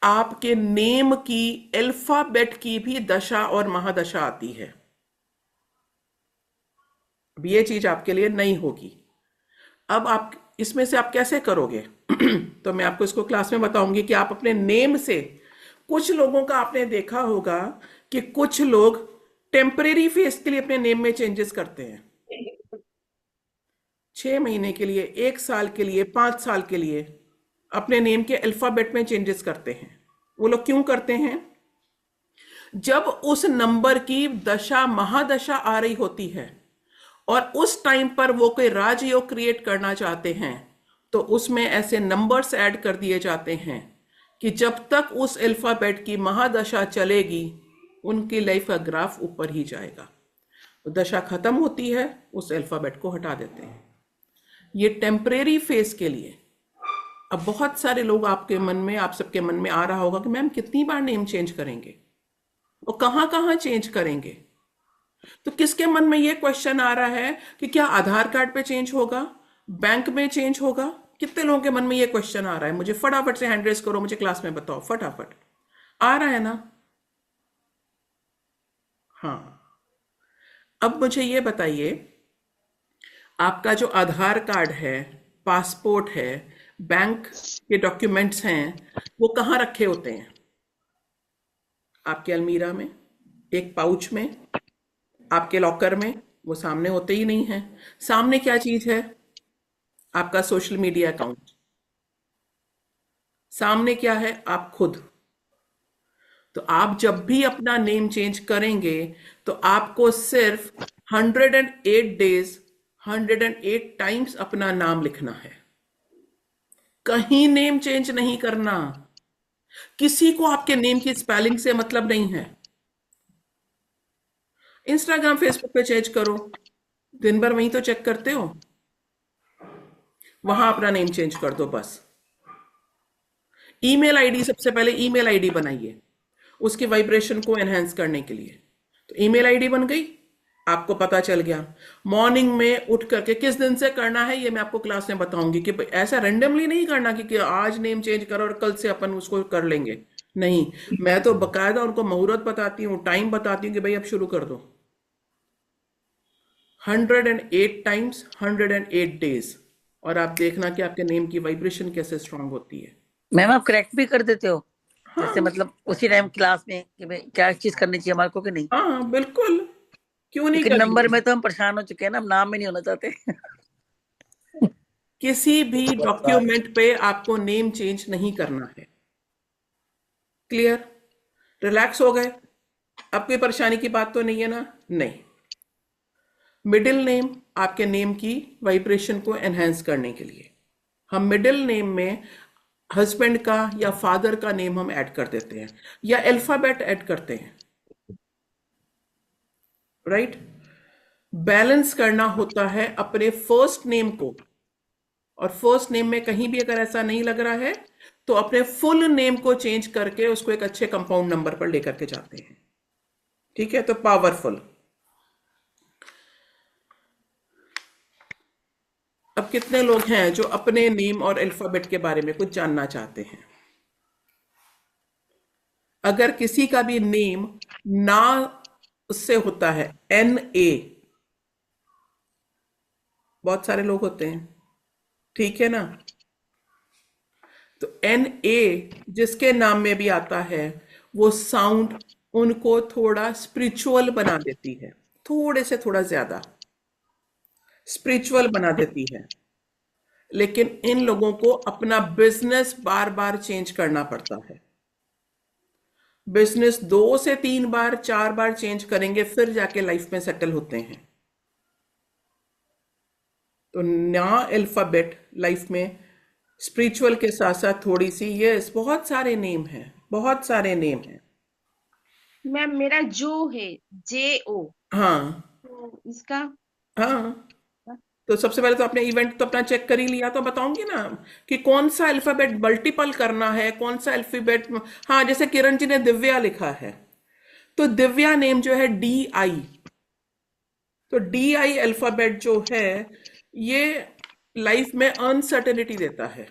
आपके नेम की अल्फाबेट की भी दशा और महादशा आती है। अब ये चीज आपके लिए नहीं होगी। अब आप इसमें से आप कैसे करोगे? तो मैं आपको इसको क्लास में बताऊंगी कि आप अपने नेम से, कुछ लोगों का आपने देखा होगा कि कुछ लोग टेम्परेरी फेस के लिए अपने नेम में चेंजेस करते हैं, 6 महीने के लिए, 1 साल के लिए, 5 साल के लिए अपने नेम के अल्फाबेट में चेंजेस करते हैं। वो लोग क्यों करते हैं? जब उस नंबर की दशा महादशा आ रही होती है और उस टाइम पर वो कोई राजयोग क्रिएट करना चाहते हैं, तो उसमें ऐसे नंबर्स ऐड कर दिए जाते हैं कि जब तक उस अल्फाबेट की महादशा चलेगी उनकी लाइफ का ग्राफ ऊपर ही जाएगा। तो दशा खत्म होती है, उस अल्फाबेट को हटा देते हैं। ये टेम्परेरी फेज के लिए। अब बहुत सारे लोग आपके मन में, आप सबके मन में आ रहा होगा कि मैम कितनी बार नेम चेंज करेंगे और कहां कहां चेंज करेंगे? तो किसके मन में ये क्वेश्चन आ रहा है कि क्या आधार कार्ड पे चेंज होगा, बैंक में चेंज होगा? कितने लोगों के मन में ये क्वेश्चन आ रहा है? मुझे फटाफट से हैंड रेस करो, मुझे क्लास में बताओ, फटाफट। आ रहा है ना? हाँ। अब मुझे ये बताइए, आपका जो आधार कार्ड है, पासपोर्ट है, बैंक के डॉक्यूमेंट्स हैं, वो कहाँ रखे होते हैं? आपके अलमीरा में, एक पाउच में, आपके लॉकर में? वो सामने होते ही नहीं है। सामने क्या चीज है? आपका सोशल मीडिया अकाउंट। सामने क्या है? आप खुद। तो आप जब भी अपना नेम चेंज करेंगे तो आपको सिर्फ 108 डेज 108 टाइम्स अपना नाम लिखना है, कहीं नेम चेंज नहीं करना। किसी को आपके नेम की स्पेलिंग से मतलब नहीं है। इंस्टाग्राम फेसबुक पे चेंज करो, दिन भर वहीं तो चेक करते हो, वहां अपना नेम चेंज कर दो बस। ईमेल आईडी, सबसे पहले ईमेल आईडी बनाइए उसकी वाइब्रेशन को एनहेंस करने के लिए। तो ईमेल आईडी बन गई, आपको पता चल गया। मॉर्निंग में उठ करके किस दिन से करना है ये मैं आपको क्लास में बताऊंगी, कि ऐसा रेंडमली नहीं करना कि आज नेम चेंज करो और कल से अपन उसको कर लेंगे। नहीं, मैं तो बकायदा उनको मुहूर्त बताती हूँ, टाइम बताती हूँ कि भाई अब शुरू कर दो। 108 टाइम्स 108 डेज, और आप देखना कि आपके नेम की वाइब्रेशन कैसे स्ट्रांग होती है। मैम आप करेक्ट भी कर देते हो हाँ जैसे मतलब उसी टाइम क्लास में कि भाई क्या चीज करनी चाहिए हमारे को कि नहीं, हाँ बिल्कुल, क्यों नहीं क्योंकि नंबर करेंगे। में तो हम परेशान हो चुके हैं ना, हम नाम में नहीं होना चाहते। किसी भी डॉक्यूमेंट पे आपको नेम चेंज नहीं करना है। क्लियर? रिलैक्स हो गए? अब कोई परेशानी की बात तो नहीं है ना? नहीं। मिडिल नेम आपके नेम की वाइब्रेशन को एनहेंस करने के लिए हम मिडिल नेम में हस्बैंड का या फादर का नेम हम ऐड कर देते हैं, या अल्फाबेट ऐड करते हैं, राइट? बैलेंस करना होता है अपने फर्स्ट नेम को, और फर्स्ट नेम में कहीं भी अगर ऐसा नहीं लग रहा है तो अपने फुल नेम को चेंज करके उसको एक अच्छे कंपाउंड नंबर पर लेकर के जाते हैं। ठीक है? तो पावरफुल। अब कितने लोग हैं जो अपने नेम और अल्फाबेट के बारे में कुछ जानना चाहते हैं? अगर किसी का भी नेम ना उससे होता है NA, बहुत सारे लोग होते हैं, ठीक है ना? तो NA जिसके नाम में भी आता है वो साउंड उनको थोड़ा स्पिरिचुअल बना देती है, थोड़े से थोड़ा ज्यादा स्पिरिचुअल बना देती है। लेकिन इन लोगों को अपना बिजनेस बार बार चेंज करना पड़ता है। बिजनेस 2 से 3 बार 4 बार चेंज करेंगे फिर जाके लाइफ में सेटल होते हैं। तो नया अल्फाबेट लाइफ में स्पिरिचुअल के साथ साथ थोड़ी सी, यस, बहुत सारे नेम हैं, बहुत सारे नेम हैं। मैम मेरा जो है JO, हाँ तो इसका हाँ, तो सबसे पहले तो आपने इवेंट तो अपना चेक कर ही लिया, तो बताऊंगी ना कि कौन सा अल्फाबेट मल्टीपल करना है, कौन सा अल्फाबेट। हाँ, जैसे किरण जी ने दिव्या लिखा है, तो दिव्या नेम जो है DI, तो DI अल्फाबेट जो है ये लाइफ में अनसर्टेनिटी देता है,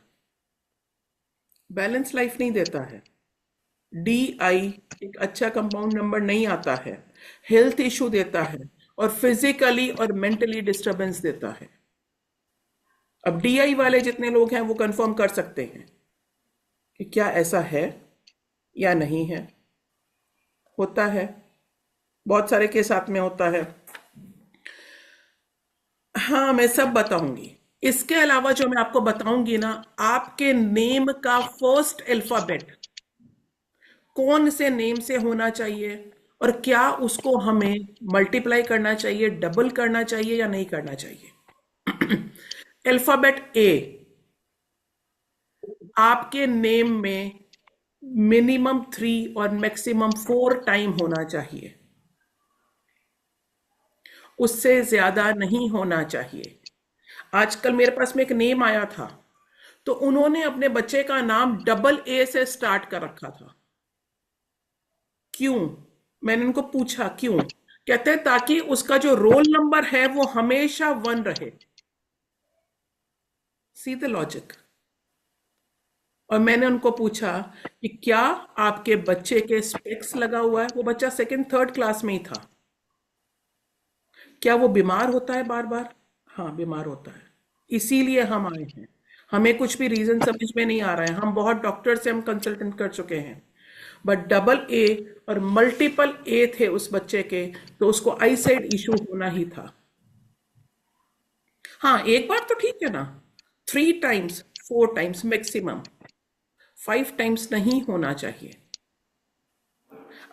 बैलेंस लाइफ नहीं देता है। DI एक अच्छा कंपाउंड नंबर नहीं आता है, हेल्थ इशू देता है, और फिजिकली और मेंटली डिस्टरबेंस देता है। अब DI वाले जितने लोग हैं वो कंफर्म कर सकते हैं कि क्या ऐसा है या नहीं है। होता है, बहुत सारे के साथ में होता है। हाँ, मैं सब बताऊंगी। इसके अलावा जो मैं आपको बताऊंगी ना, आपके नेम का फर्स्ट अल्फाबेट कौन से नेम से होना चाहिए, और क्या उसको हमें मल्टीप्लाई करना चाहिए, डबल करना चाहिए या नहीं करना चाहिए। अल्फाबेट A आपके नेम में मिनिमम 3 और मैक्सिमम 4 टाइम होना चाहिए, उससे ज्यादा नहीं होना चाहिए। आजकल मेरे पास में एक नेम आया था, तो उन्होंने अपने बच्चे का नाम AA से स्टार्ट कर रखा था। क्यों? मैंने उनको पूछा क्यों, कहते हैं ताकि उसका जो रोल नंबर है वो हमेशा 1 रहे। See the logic. और मैंने उनको पूछा कि क्या आपके बच्चे के स्पेक्स लगा हुआ है? वो बच्चा 2nd 3rd क्लास में ही था। क्या वो बीमार होता है बार बार? हाँ, बीमार होता है। इसीलिए हम आए हैं, हमें कुछ भी रीजन समझ में नहीं आ रहा है, हम बहुत डॉक्टर से हम कंसल्टेंट कर चुके हैं, बट AA और मल्टीपल A थे उस बच्चे के, तो उसको आई साइड इशू होना ही था। हाँ, एक बार तो ठीक है ना, 3 टाइम्स 4 टाइम्स मैक्सिमम, 5 टाइम्स नहीं होना चाहिए।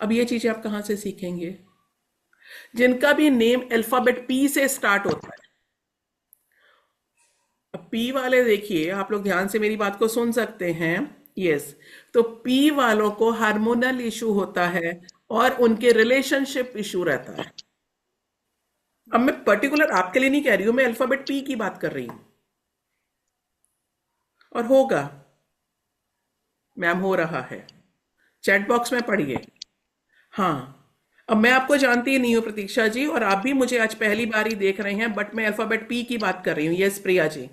अब ये चीजें आप कहां से सीखेंगे? जिनका भी नेम अल्फाबेट P से स्टार्ट होता है। अब P वाले देखिए, आप लोग ध्यान से मेरी बात को सुन सकते हैं। यस, तो P वालों को हार्मोनल इशू होता है और उनके रिलेशनशिप इशू रहता है। अब मैं पर्टिकुलर आपके लिए नहीं कह रही हूं, मैं अल्फाबेट P की बात कर रही हूं। और होगा मैम, हो रहा है, चैट बॉक्स में पढ़िए। हाँ, अब मैं आपको जानती ही नहीं हूं प्रतीक्षा जी, और आप भी मुझे आज पहली बार ही देख रहे हैं, बट मैं अल्फाबेट P की बात कर रही हूं। यस प्रिया जी,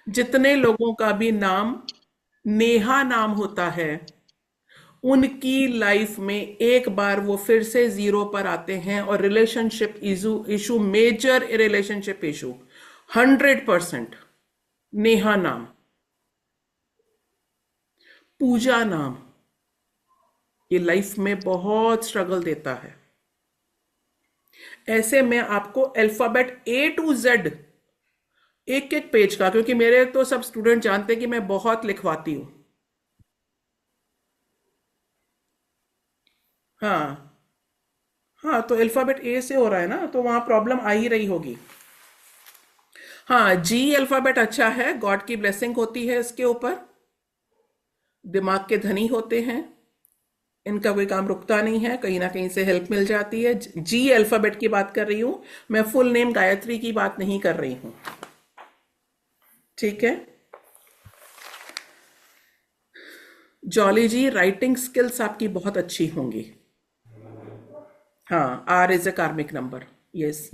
जितने लोगों का भी नाम नेहा नाम होता है, उनकी लाइफ में एक बार वो फिर से जीरो पर आते हैं और relationship issue, major relationship issue 100%। Neha नाम, पूजा नाम, ये लाइफ में बहुत स्ट्रगल देता है। ऐसे मैं आपको अल्फाबेट A to Z एक एक पेज का, क्योंकि मेरे तो सब स्टूडेंट जानते हैं कि मैं बहुत लिखवाती हूं। हाँ हाँ, तो अल्फाबेट A से हो रहा है ना, तो वहां प्रॉब्लम आ ही रही होगी। हाँ, G अल्फाबेट अच्छा है, गॉड की ब्लेसिंग होती है इसके ऊपर, दिमाग के धनी होते हैं, इनका कोई काम रुकता नहीं है, कहीं ना कहीं से हेल्प मिल जाती है। G अल्फाबेट की बात कर रही हूं मैं, फुल नेम गायत्री की बात नहीं कर रही हूं, ठीक है। जॉली जी, राइटिंग स्किल्स आपकी बहुत अच्छी होंगी। हाँ, R इज अ कार्मिक नंबर, यस।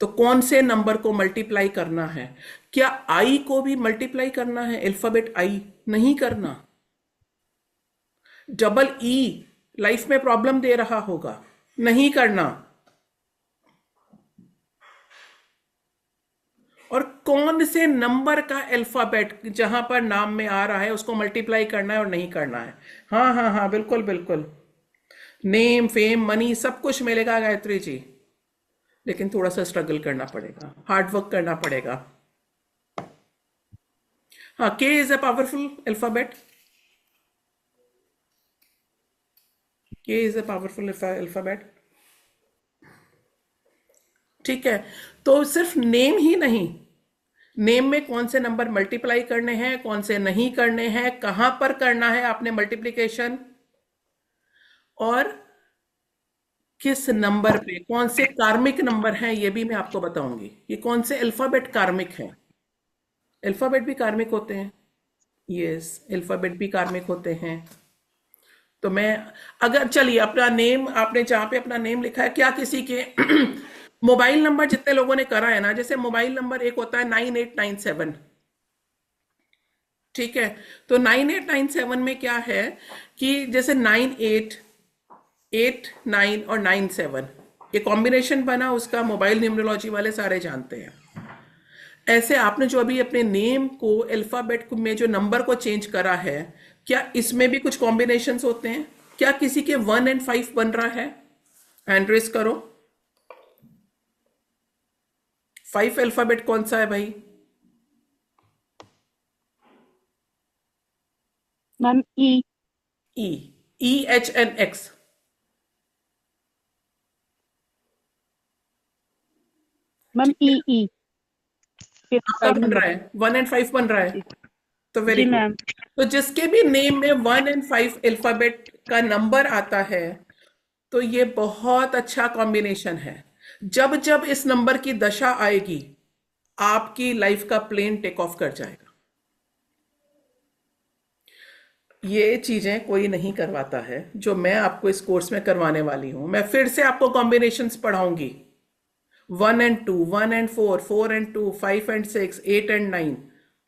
तो कौन से नंबर को मल्टीप्लाई करना है? क्या I को भी मल्टीप्लाई करना है? अल्फाबेट I नहीं करना। डबल E लाइफ में प्रॉब्लम दे रहा होगा, नहीं करना। और कौन से नंबर का अल्फाबेट जहां पर नाम में आ रहा है उसको मल्टीप्लाई करना है और नहीं करना है? हाँ हाँ हाँ, बिल्कुल बिल्कुल। नेम, फेम, मनी सब कुछ मिलेगा गायत्री जी, लेकिन थोड़ा सा स्ट्रगल करना पड़ेगा, हार्ड वर्क करना पड़ेगा। हाँ, K is a powerful alphabet, K is a powerful alphabet, ठीक है। तो सिर्फ नेम ही नहीं, नेम में कौन से नंबर मल्टीप्लाई करने हैं, कौन से नहीं करने हैं, कहां पर करना है आपने मल्टीप्लिकेशन, और किस नंबर पे कौन से कार्मिक नंबर हैं, ये भी मैं आपको बताऊंगी। ये कौन से अल्फाबेट कार्मिक हैं। अल्फाबेट भी कार्मिक होते हैं, यस, अल्फाबेट भी कार्मिक होते हैं। तो मैं, अगर चलिए अपना नेम, आपने जहां पे अपना नेम लिखा है, क्या किसी के मोबाइल नंबर जितने लोगों ने करा है ना, जैसे मोबाइल नंबर एक होता है 9897, ठीक है। तो 9897 में क्या है कि जैसे 98, 89 और 97 ये कॉम्बिनेशन बना, उसका मोबाइल न्यूमरोलॉजी वाले सारे जानते हैं। ऐसे आपने जो अभी अपने नेम को अल्फाबेट में जो नंबर को चेंज करा है, क्या इसमें भी कुछ कॉम्बिनेशंस होते हैं? क्या किसी के 1 और 5 बन रहा है? हैंड रेस करो। 5 अल्फाबेट कौन सा है भाई? Ma'am E। E, EHNX। Ma'am E। आपका बन रहा है 1 और 5 बन रहा है, तो वेरी जी गुड। मैम। तो जिसके भी नेम में 1 और 5 अल्फाबेट का नंबर आता है, तो ये बहुत अच्छा कॉम्बिनेशन है। जब जब इस नंबर की दशा आएगी, आपकी लाइफ का प्लेन टेक ऑफ कर जाएगा। ये चीजें कोई नहीं करवाता है जो मैं आपको इस कोर्स में करवाने वाली हूं। मैं फिर से आपको कॉम्बिनेशंस पढ़ाऊंगी, 1 और 2, 1 और 4, 4 और 2, 5 और 6, 8 और 9।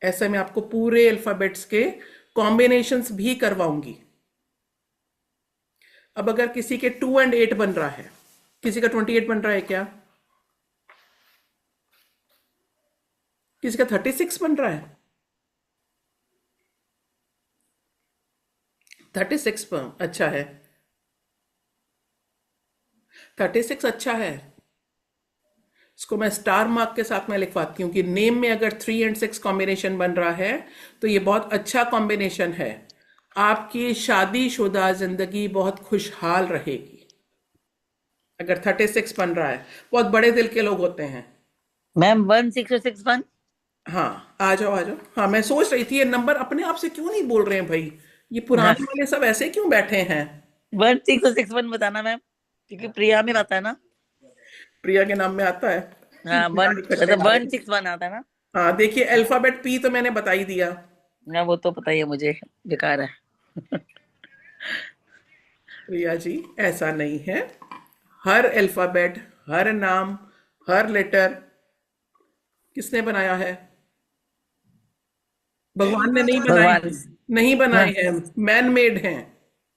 ऐसे में आपको पूरे अल्फाबेट्स के कॉम्बिनेशंस भी करवाऊंगी। अब अगर किसी के 2 और 8 बन रहा है, किसी का 28 बन रहा है क्या? किसी का 36 बन रहा है? 36 पर अच्छा है, 36 अच्छा है। इसको मैं स्टार मार्क के साथ में लिखवाती हूं कि नेम में अगर 3 और 6 कॉम्बिनेशन बन रहा है, तो ये बहुत अच्छा कॉम्बिनेशन है। आपकी शादीशुदा जिंदगी बहुत खुशहाल रहेगी अगर 36 बन रहा है। बहुत बड़े दिल के लोग होते हैं। मैम 16661। हाँ, आ जाओ आ जाओ। हाँ, मैं सोच रही थी ये नंबर अपने आप से क्यों नहीं बोल रहे हैं भाई, ये पुराने वाले सब ऐसे क्यों बैठे हैं। 16661 बताना मैम, क्योंकि प्रिया में आता है ना। प्रिया के नाम में आता है। हाँ, 161 आता है ना। हाँ, देखिए अल्फाबेट P तो मैंने बता ही दिया। हाँ, वो तो पता ही है मुझे, बेकार है। प्रिया जी, ऐसा नहीं है। हर अल्फाबेट, हर नाम, हर लेटर किसने बनाया है? भगवान ने नहीं बनाए, भगवान। नहीं बनाए हैं, मैन मेड हैं।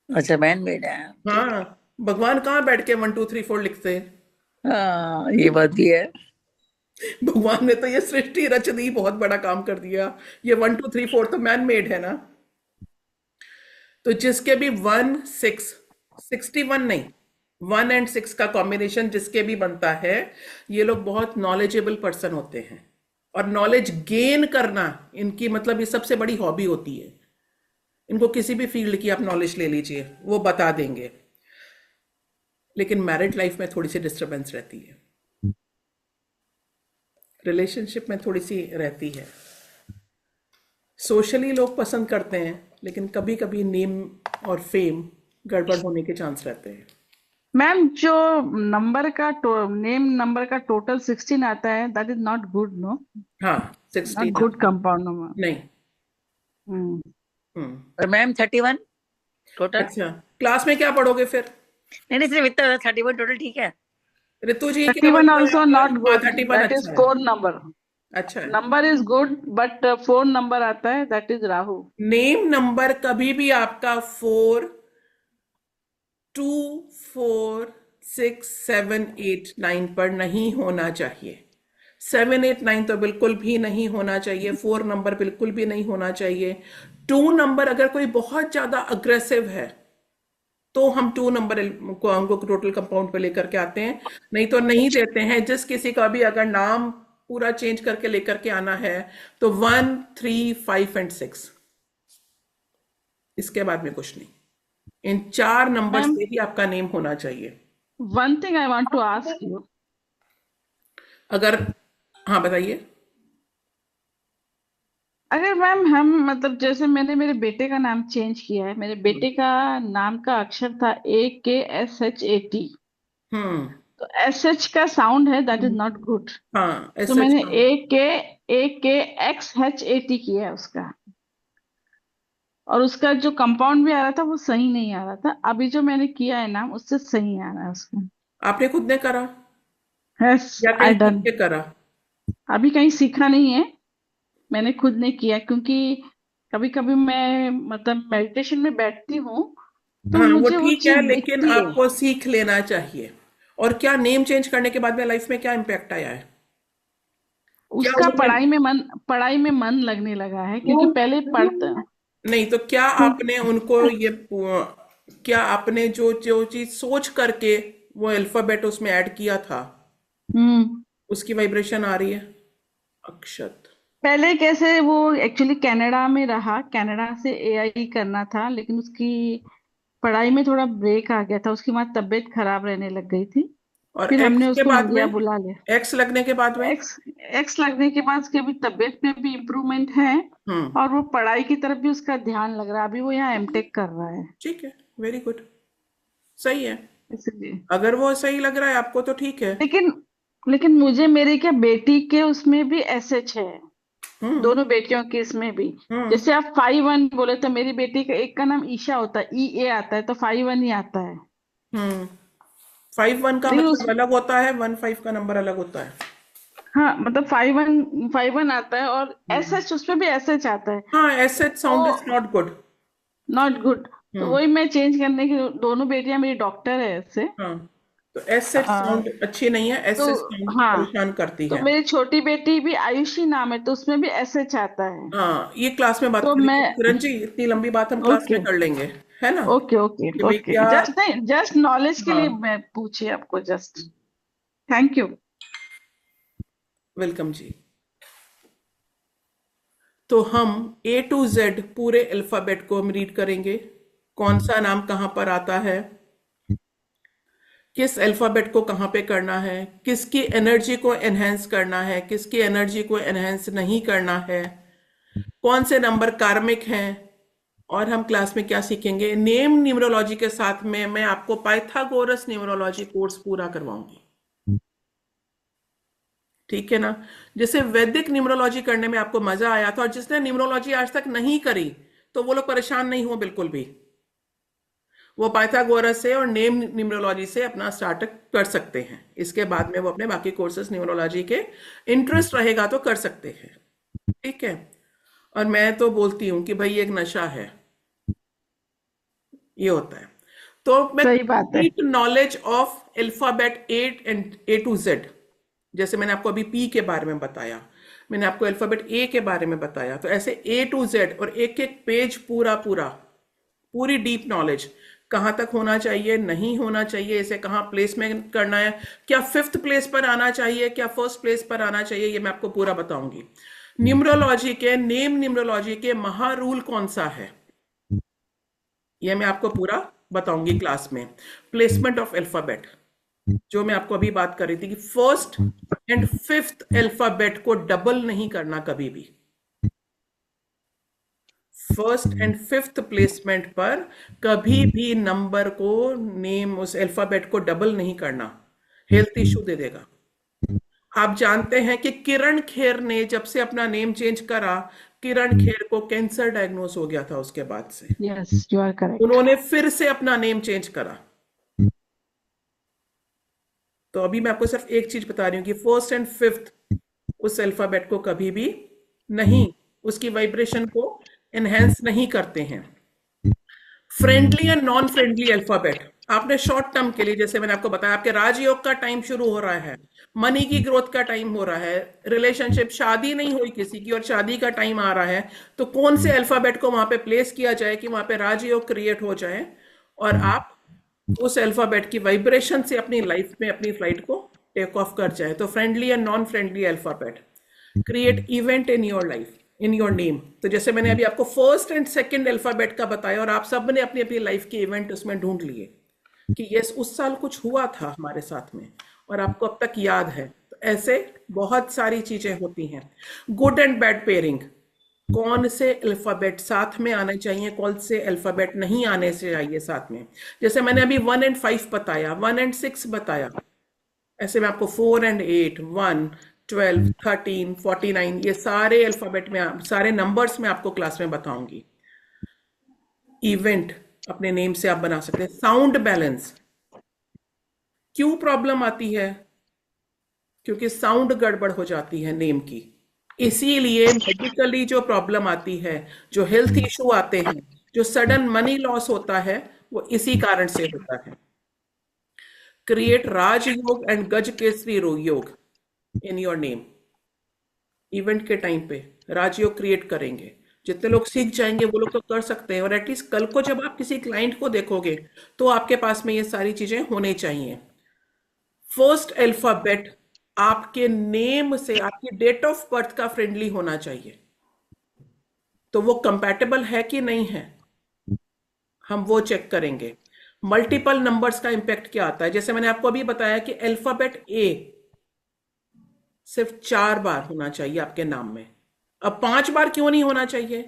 अच्छा मैन मेड है, ठीक है। हाँ, भगवान कहाँ बैठ के 1 2 3 4 लिखते हैं। हाँ ये बात भी है। भगवान ने तो ये सृष्टि रच दी, बहुत बड़ा काम कर दिया। ये 1 2 3 4 तो मैन मेड है ना। तो जिसके भी 1 6 61 नहीं, 1 और 6 का कॉम्बिनेशन जिसके भी बनता है, ये लोग बहुत नॉलेजेबल पर्सन होते हैं। और नॉलेज गेन करना इनकी मतलब ये सबसे बड़ी हॉबी होती है। इनको किसी भी फील्ड की आप नॉलेज ले लीजिए, वो बता देंगे। लेकिन मैरिड लाइफ में थोड़ी सी डिस्टरबेंस रहती है, रिलेशनशिप में थोड़ी सी रहती है। सोशली लोग पसंद करते हैं, लेकिन कभी कभी नेम और फेम गड़बड़ होने के चांस रहते हैं। मैम जो नंबर का नेम नंबर का टोटल 16 आता है, that is not good, no, हाँ, नॉट 16 गुड कंपाउंड नंबर। नहीं। हम्म हम्म। और मैम 31 टोटल। अच्छा, क्लास में क्या पढ़ोगे फिर? नहीं सिर्फ इतना 31 टोटल, ठीक है। ऋतु जी क्या 31 बनता है also आपका? not हाँ, good, 31 that is अच्छा है। 4 number. अच्छा है। Number is good, but 4 number आता है, that is Rahu. Name number कभी भी आपका 4 2 4 6 7 8 9 पर नहीं होना चाहिए। 7 8 9 तो बिल्कुल भी नहीं होना चाहिए। 4 नंबर बिल्कुल भी नहीं होना चाहिए। 2 नंबर अगर कोई बहुत ज्यादा अग्रेसिव है तो हम 2 नंबर को हमको टोटल कंपाउंड पे लेकर के आते हैं, नहीं तो नहीं देते हैं। जिस किसी का भी अगर नाम पूरा चेंज करके लेकर के आना है तो 1 3 5 और 6, इसके बाद में कुछ नहीं। इन 4 नंबर मैम से ही आपका नेम होना चाहिए। one thing I want to ask you, अगर, हाँ बताइए। अगर मैम हम मतलब जैसे मैंने मेरे बेटे का नाम चेंज किया है, मेरे बेटे का नाम का अक्षर था AKSHAT, हम्म। तो SH का साउंड है, दैट इज नॉट गुड। हाँ, तो ऐसा मैंने AKXHAT किया है उसका, और उसका जो कंपाउंड भी आ रहा था वो सही नहीं आ रहा था। अभी जो मैंने किया है नाम, उससे सही आ रहा है उसका। आपने खुद ने करा यस या आई कहीं सीख डन। के करा? अभी कहीं सीखा नहीं है, मैंने खुद ने किया, क्योंकि कभी कभी मैं मतलब मेडिटेशन में बैठती हूँ तो हाँ, वो मुझे वो ठीक चीज है, लेकिन दिखती है। आपको सीख लेना चाहिए। और क्या नेम चेंज करने के बाद में लाइफ में क्या इम्पैक्ट आया है? क्या उसका उन्होंने, पढ़ाई में मन लगने लगा है, क्योंकि पहले पढ़ता। नहीं तो क्या आपने उनको ये क्या आपने जो जो चीज सोच करके वो अल्फाबेट उसमें ऐड किया था, हम्म उसकी वाइब्रेशन आ रही है? अक्षत। पहले कैसे वो एक्चुअली कनाडा में रहा, कनाडा से AI करना था, लेकिन उसकी पढ़ाई में थोड़ा ब्रेक आ गया था, उसकी वहां तबीयत खराब रहने लग गई थी। और फिर एक्स हमने के उसको बाद में, इंडिया बुला लिया। एक्स लगने के बाद में? एक्स एक्स लगने के बाद उसकी अभी तबीयत में भी इम्प्रूवमेंट है, हम्म। और वो पढ़ाई की तरफ भी उसका ध्यान लग रहा है। अभी वो यहाँ एमटेक कर रहा है, ठीक है, वेरी गुड, सही है। इसलिए। अगर वो सही लग रहा है आपको तो ठीक है। लेकिन लेकिन मुझे मेरे क्या बेटी के उसमें भी SH है, हम्म। दोनों बेटियों के इसमें भी। हम्म। जैसे आप 5-1 बोले, तो मेरी बेटी का एक का नाम ईशा होता है, EA आता है, तो 5-1 ही आता है। हम्म। 5 1 का लेकिन उस मतलब अलग होता है, 1 5 का नंबर अलग होता है। हाँ, मतलब 5-1 आता है, और SH उसमें भी SH आता है, हाँ, एसेट साउंड इज तो नॉट गुड। Not good. तो हम्म। वही मैं चेंज करने की, दोनों बेटियां मेरी डॉक्टर है ऐसे। हाँ, तो एसेट आ, साउंड अच्छी नहीं है, तो एसेट साउंड हाँ, परेशान करती तो है। मेरी छोटी बेटी भी आयुषी नाम है, तो उसमें भी SH आता है। हाँ, ये क्लास में बात तो मैं, करेंगे किरण जी, इतनी लंबी बात हम क्लास ओके में कर लेंगे, है ना? ओके ओके कि भाई ओके, क्या। जस्ट नहीं, जस्ट नॉलेज के लिए हाँ, मैं पूछी आपको, जस्ट। Thank you. वेलकम जी। तो हम A to Z पूरे अल्फाबेट को हम रीड करेंगे, कौन सा नाम कहाँ पर आता है, किस अल्फाबेट को कहाँ पे करना है, किसकी एनर्जी को एनहेंस करना है, किसकी एनर्जी को एनहेंस नहीं करना है, कौन से नंबर कार्मिक हैं, और हम क्लास में क्या सीखेंगे। नेम न्यूमरोलॉजी के साथ में मैं आपको पाइथागोरस न्यूमरोलॉजी कोर्स पूरा करवाऊंगी, ठीक है ना? जैसे वैदिक न्यूमरोलॉजी करने में आपको मजा आया था, और जिसने न्यूमरोलॉजी आज तक नहीं करी तो वो लोग परेशान नहीं हो बिल्कुल भी। वो पाइथागोरस से और नेम न्यूमरोलॉजी से अपना स्टार्ट कर सकते हैं। इसके बाद में वो अपने बाकी कोर्सेज न्यूमरोलॉजी के इंटरेस्ट रहेगा तो कर सकते हैं, ठीक है? और मैं तो बोलती हूँ कि भाई एक नशा है, ये होता है। तो मैं सही बात है। Complete knowledge of alphabet A to Z, जैसे मैंने आपको अभी पी के बारे में बताया, मैंने आपको अल्फाबेट ए के बारे में बताया, तो ऐसे ए टू जेड और एक एक पेज पूरा पूरा पूरी डीप नॉलेज कहाँ तक होना चाहिए, नहीं होना चाहिए, इसे कहाँ प्लेसमेंट करना है, क्या 5th प्लेस पर आना चाहिए, क्या 1st प्लेस पर आना चाहिए, ये मैं आपको पूरा बताऊंगी। न्यूमरोलॉजी के नेम न्यूमरोलॉजी के महारूल कौन सा है, ये मैं आपको पूरा बताऊंगी क्लास में। प्लेसमेंट ऑफ अल्फाबेट, जो मैं आपको अभी बात कर रही थी कि 1st एंड 5th अल्फाबेट को डबल नहीं करना कभी भी। 1st एंड 5th प्लेसमेंट पर कभी भी नंबर को, नेम, उस अल्फाबेट को डबल नहीं करना, हेल्थ इश्यू दे देगा। आप जानते हैं कि किरण खेर ने जब से अपना नेम चेंज करा, किरण खेर को कैंसर डायग्नोस हो गया था उसके बाद से। Yes, you are correct. उन्होंने फिर से अपना नेम चेंज करा। तो अभी मैं आपको सिर्फ एक चीज बता रही हूँ कि 1st एंड 5th उस अल्फाबेट को कभी भी नहीं, उसकी वाइब्रेशन को एनहेंस नहीं करते हैं। Friendly and non friendly alphabet, आपने शॉर्ट टर्म के लिए, जैसे मैंने आपको बताया, आपके राजयोग का टाइम शुरू हो रहा है, मनी की ग्रोथ का टाइम हो रहा है, रिलेशनशिप, शादी नहीं हुई किसी की और शादी का टाइम आ रहा है, तो कौन से अल्फाबेट को वहां पे प्लेस किया जाए कि वहां पे राजयोग क्रिएट हो जाए और आप उस अल्फाबेट की वाइब्रेशन से अपनी लाइफ में अपनी फ्लाइट को टेक ऑफ कर जाए। तो friendly and non friendly alphabet create event in your life, in your name. तो जैसे मैंने अभी आपको 1st एंड 2nd अल्फाबेट का बताया और आप सब ने अपनी अपनी लाइफ के इवेंट उसमें ढूंढ लिए कि यस, उस साल कुछ हुआ था हमारे साथ में और आपको अब तक याद है। तो ऐसे बहुत सारी चीजें होती हैं। गुड एंड बैड पेयरिंग, कौन से अल्फाबेट साथ में आने चाहिए, कौन से अल्फाबेट नहीं आने से चाहिए साथ में। जैसे मैंने अभी 1 एंड 5 बताया, 1 एंड 6 बताया, ऐसे मैं आपको 4 एंड 8, 1, 12, 13, 49, ये सारे अल्फाबेट में, सारे नंबर्स में आपको क्लास में बताऊंगी। इवेंट अपने नेम से आप बना सकते हैं। साउंड बैलेंस, क्यों प्रॉब्लम आती है, क्योंकि साउंड गड़बड़ हो जाती है नेम की, इसीलिए मेडिकली जो प्रॉब्लम आती है, जो हेल्थ इशू आते हैं, जो सडन मनी लॉस होता है, वो इसी कारण से होता है। क्रिएट राजयोग एंड गज केसरी योग इन योर नेम। इवेंट के टाइम पे राजयोग क्रिएट करेंगे, जितने लोग सीख जाएंगे वो लोग तो कर सकते हैं, और एटलीस्ट कल को जब आप किसी क्लाइंट को देखोगे तो आपके पास में ये सारी चीजें होनी चाहिए। 1st अल्फाबेट आपके नेम से, आपकी डेट ऑफ बर्थ का फ्रेंडली होना चाहिए। तो वो कंपैटिबल है कि नहीं है, हम वो चेक करेंगे। मल्टीपल नंबर्स का इंपैक्ट क्या आता है, जैसे मैंने आपको अभी बताया कि अल्फाबेट ए सिर्फ 4 बार होना चाहिए आपके नाम में। अब 5 बार क्यों नहीं होना चाहिए,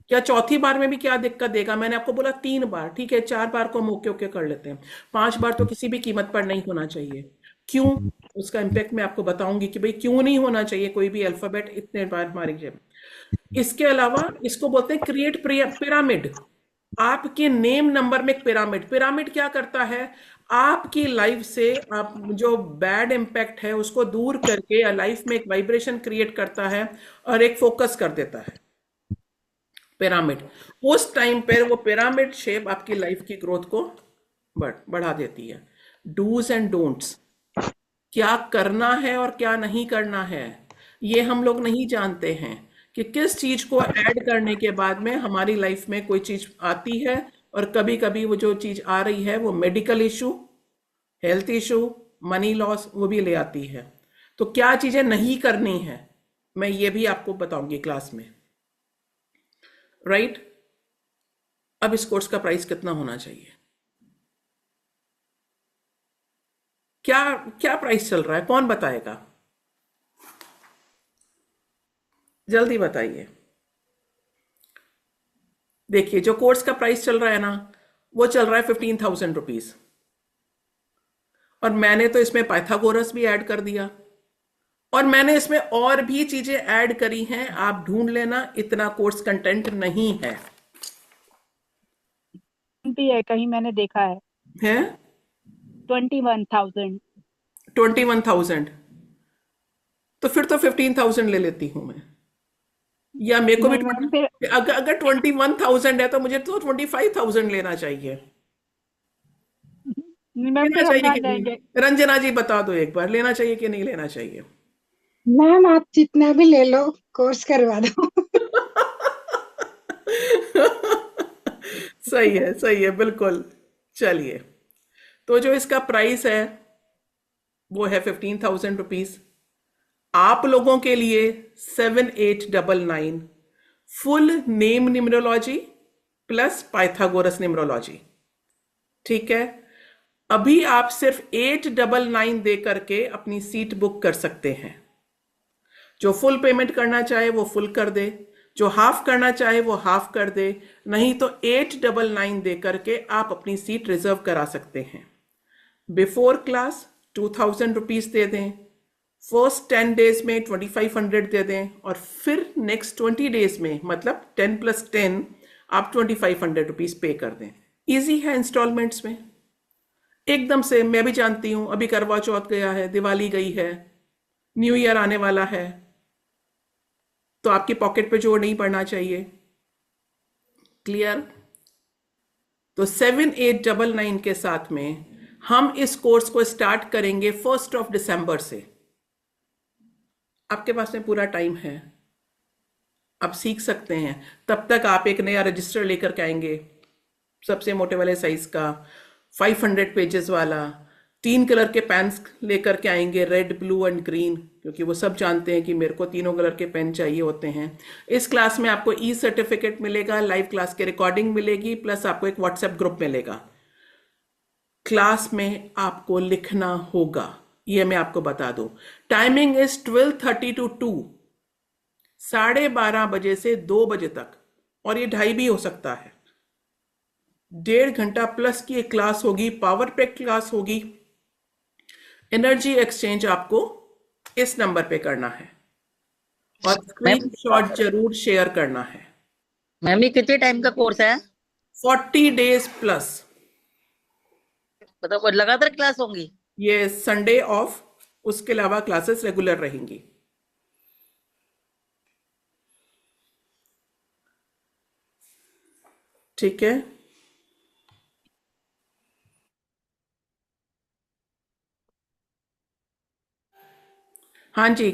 क्या चौथी बार में भी क्या दिक्कत देगा? मैंने आपको बोला 3 बार, ठीक है, 4 बार को हम ओके ओके कर लेते हैं, 5 बार तो किसी भी कीमत पर नहीं होना चाहिए। क्यों? उसका इंपैक्ट मैं आपको बताऊंगी कि भाई क्यों नहीं होना चाहिए कोई भी अल्फाबेट इतने बार हमारी जब। इसके अलावा इसको बोलते हैं क्रिएट पिरामिड। आपके नेम नंबर में एक पिरामिड, पिरामिड क्या करता है, आपकी लाइफ से आप जो बैड इंपैक्ट है उसको दूर करके लाइफ में एक वाइब्रेशन क्रिएट करता है और एक फोकस कर देता है पिरामिड। उस टाइम पर वो पिरामिड शेप आपकी लाइफ की ग्रोथ को बढ़ा देती है। डूज एंड डोंट्स, क्या करना है और क्या नहीं करना है, ये हम लोग नहीं जानते हैं कि किस चीज को ऐड करने के बाद में हमारी लाइफ में कोई चीज आती है, और कभी कभी वो जो चीज आ रही है वो medical issue, health issue, money loss वो भी ले आती है। तो क्या चीजें नहीं करनी है मैं ये भी आपको बताऊंगी क्लास में, राइट? अब इस कोर्स का प्राइस कितना होना चाहिए, क्या क्या प्राइस चल रहा है, कौन बताएगा? जल्दी बताइए। देखिए, जो कोर्स का प्राइस चल रहा है ना, वो चल रहा है 15,000 रुपीज, और मैंने तो इसमें पाइथागोरस भी ऐड कर दिया, और मैंने इसमें और भी चीजें ऐड करी हैं, आप ढूंढ लेना, इतना कोर्स कंटेंट नहीं है। भी है कहीं मैंने देखा है 21,000। 21,000, तो फिर तो 15,000 ले लेती हूं मैं। या मेरे को भी नहीं मैम फिर अगर अगर 21,000 है तो मुझे तो 25,000 लेना चाहिए। नहीं मैम लेना फिर हम चाहिए ना कि लेंगे। नहीं? रंजना जी बता दो एक बार, लेना चाहिए कि नहीं लेना चाहिए? मैम आप जितना भी ले लो, कोर्स करवा दो। सही है बिल्कुल। चलिए, तो जो इसका प्राइस है वो है 15,000 रुपीज। आप लोगों के लिए 7899 full name numerology plus Pythagoras numerology. ठीक है, अभी आप सिर्फ 899 दे करके अपनी सीट बुक कर सकते हैं। जो फुल पेमेंट करना चाहे वो फुल कर दे, जो हाफ करना चाहे वो हाफ कर दे, नहीं तो 899 दे करके आप अपनी सीट रिजर्व करा सकते हैं। बिफोर क्लास 2,000 रुपीज दे दें, फर्स्ट 10 डेज में 2,500 दे दें, और फिर नेक्स्ट 20 डेज में मतलब 10 + 10 आप 2,500 रुपीज पे कर दें। इजी है इंस्टॉलमेंट्स में, एकदम से। मैं भी जानती हूं, अभी करवा चौथ गया है, दिवाली गई है, न्यू ईयर आने वाला है, तो आपकी पॉकेट पे जोर नहीं पड़ना चाहिए। क्लियर? तो 7899 के साथ में हम इस कोर्स को स्टार्ट करेंगे 1 दिसंबर से। आपके पास में पूरा टाइम है, आप सीख सकते हैं। तब तक आप एक नया रजिस्टर लेकर के आएंगे, सबसे मोटे वाले साइज का, 500 पेजेस वाला। 3 कलर के पेन्स लेकर के आएंगे, रेड, ब्लू एंड ग्रीन, क्योंकि वो सब जानते हैं कि मेरे को तीनों कलर के पेन चाहिए होते हैं। इस क्लास में आपको ई सर्टिफिकेट मिलेगा, लाइव क्लास की रिकॉर्डिंग मिलेगी, प्लस आपको एक व्हाट्सएप ग्रुप मिलेगा। क्लास में आपको लिखना होगा, ये मैं आपको बता दूं। टाइमिंग इज 12:30 to 2, 12:30 बजे से 2 बजे तक, और ये 2:30 भी हो सकता है। 1.5 घंटा प्लस की एक क्लास होगी, पावर पैक क्लास होगी। एनर्जी एक्सचेंज आपको इस नंबर पे करना है, और स्क्रीनशॉट जरूर शेयर करना है। मैम ये कितने टाइम का कोर्स है? 40 डेज प्लस। मतलब लगातार क्लास होंगी? ये संडे ऑफ, उसके अलावा क्लासेस रेगुलर रहेंगी। ठीक है, हाँ जी।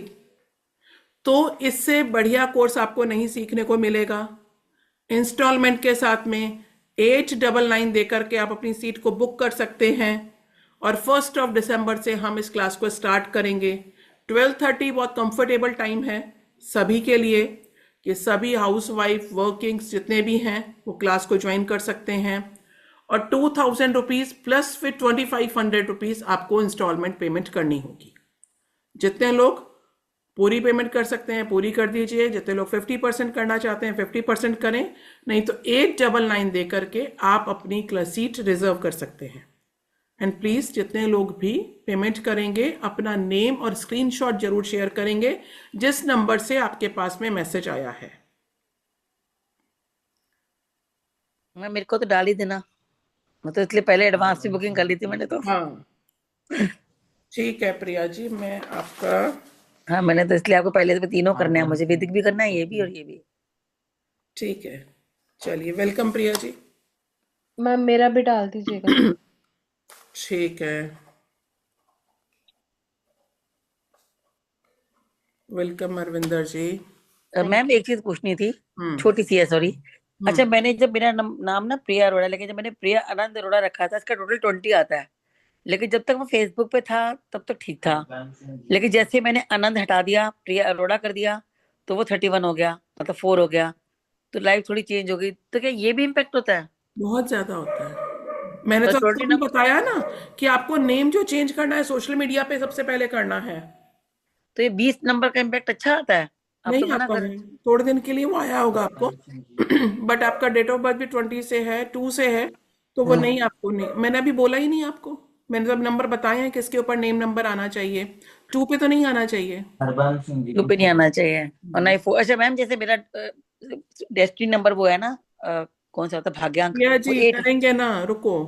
तो इससे बढ़िया कोर्स आपको नहीं सीखने को मिलेगा। इंस्टॉलमेंट के साथ में 899 देकर के आप अपनी सीट को बुक कर सकते हैं, और 1 दिसंबर से हम इस क्लास को स्टार्ट करेंगे। 12:30 बहुत कंफर्टेबल टाइम है सभी के लिए, कि सभी हाउसवाइफ, वर्किंग्स जितने भी हैं वो क्लास को ज्वाइन कर सकते हैं। और 2,000 रुपीज प्लस फिर 2,500 रुपीज आपको इंस्टॉलमेंट पेमेंट करनी होगी। जितने लोग पूरी पेमेंट कर सकते हैं पूरी कर दीजिए, जितने लोग 50% करना चाहते हैं 50% करें, नहीं तो 899 दे करके आप अपनी सीट रिजर्व कर सकते हैं। एंड प्लीज जितने लोग भी पेमेंट करेंगे अपना नेम और स्क्रीनशॉट जरूर शेयर करेंगे जिस नंबर से आपके पास में मैसेज आया है। मैं मेरे को तो डाल ही देना, मैं तो इसलिए पहले एडवांस की बुकिंग कर ली थी मैंने तो। हाँ ठीक है प्रिया जी, मैं आपका, हाँ मैंने तो इसलिए आपको पहले से तीनों करने हैं, मुझे वैदिक भी करना है, ये भी और ये भी। ठीक है चलिए, वेलकम प्रिया जी। मैम मेरा भी डाल दीजिएगा। ठीक है, वेलकम अरविंदर जी। मैम एक चीज पूछनी थी, छोटी सी है, सॉरी। अच्छा, मैंने जब मेरा नाम ना प्रिया अरोड़ा, लेकिन जब मैंने प्रिया आनंद अरोड़ा रखा था, इसका टोटल 20 आता है, लेकिन जब तक वो फेसबुक पे था तब तो ठीक था, लेकिन जैसे मैंने आनंद हटा दिया, प्रिया अरोड़ा कर दिया, तो वो 31 हो गया, मतलब 4 हो गया, तो लाइफ थोड़ी चेंज हो गई। तो क्या ये भी इम्पेक्ट होता है? बहुत ज्यादा होता है। मैंने तो तो आपको भी बताया ना कि आपको नेम जो चेंज करना है सोशल मीडिया पे सबसे पहले करना है। तो ये 20 नंबर का इम्पैक्ट अच्छा आता है? आप नहीं तो मना आता कर, है, थोड़े दिन के लिए वो आया होगा आपको बट आपका डेट ऑफ बर्थ भी 20 से है, 2 से है, तो वो नहीं, आपको नहीं, मैंने अभी बोला ही नहीं आपको। मैंने जब नंबर बताए हैं किसके ऊपर नेम नंबर आना चाहिए, 2 पे तो नहीं आना चाहिए, 2 पे नहीं आना चाहिए, और नहीं 4। अच्छा मैम, जैसे मेरा डेस्टिनी नंबर वो है ना, कौन सा होता है, भाग्यांक, प्रिया वो जी 8। करेंगे ना, रुको,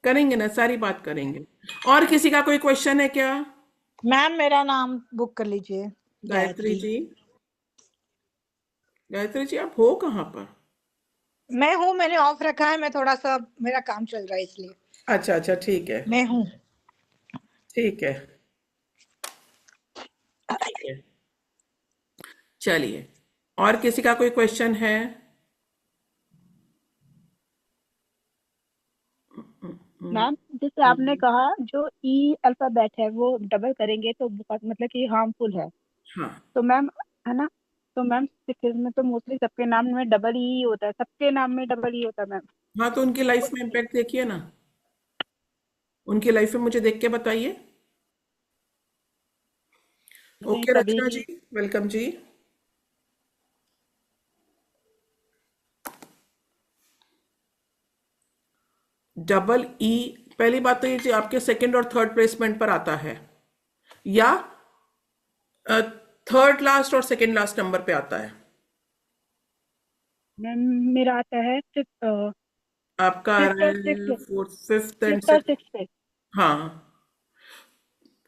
करेंगे ना, सारी बात करेंगे। और किसी का कोई क्वेश्चन है क्या? मैम मेरा नाम बुक कर लीजिए, गायत्री जी। गायत्री जी आप हो कहाँ पर? मैं हूँ, मैंने ऑफ रखा है, मैं थोड़ा सा मेरा काम चल रहा है इसलिए। अच्छा अच्छा, ठीक है मैं हूँ। ठीक है ठीक है। चलिए, और किसी का कोई क्वेश्चन है? मैम जैसे आपने कहा जो ई अल्फाबेट है वो डबल करेंगे तो बहुत मतलब कि हार्मफुल है, हाँ तो मैम, है ना? तो मैम सिक्किम में तो मोस्टली सबके नाम में डबल ई होता है, सबके नाम में डबल ई होता है मैम। हाँ, तो उनकी लाइफ में इम्पैक्ट देखिए ना, उनकी लाइफ में मुझे देख के बताइए। नहीं ओके तभी रचना जी, वेलकम जी। डबल ई, पहली बात तो ये जी आपके सेकंड और थर्ड प्लेसमेंट पर आता है, या थर्ड लास्ट और सेकंड लास्ट नंबर पे आता है? मैम मेरा आता है आपका आ फिफ्थ रहा और है six, fourth, fifth and fifth और सिक्स। सिक्स पे। हाँ,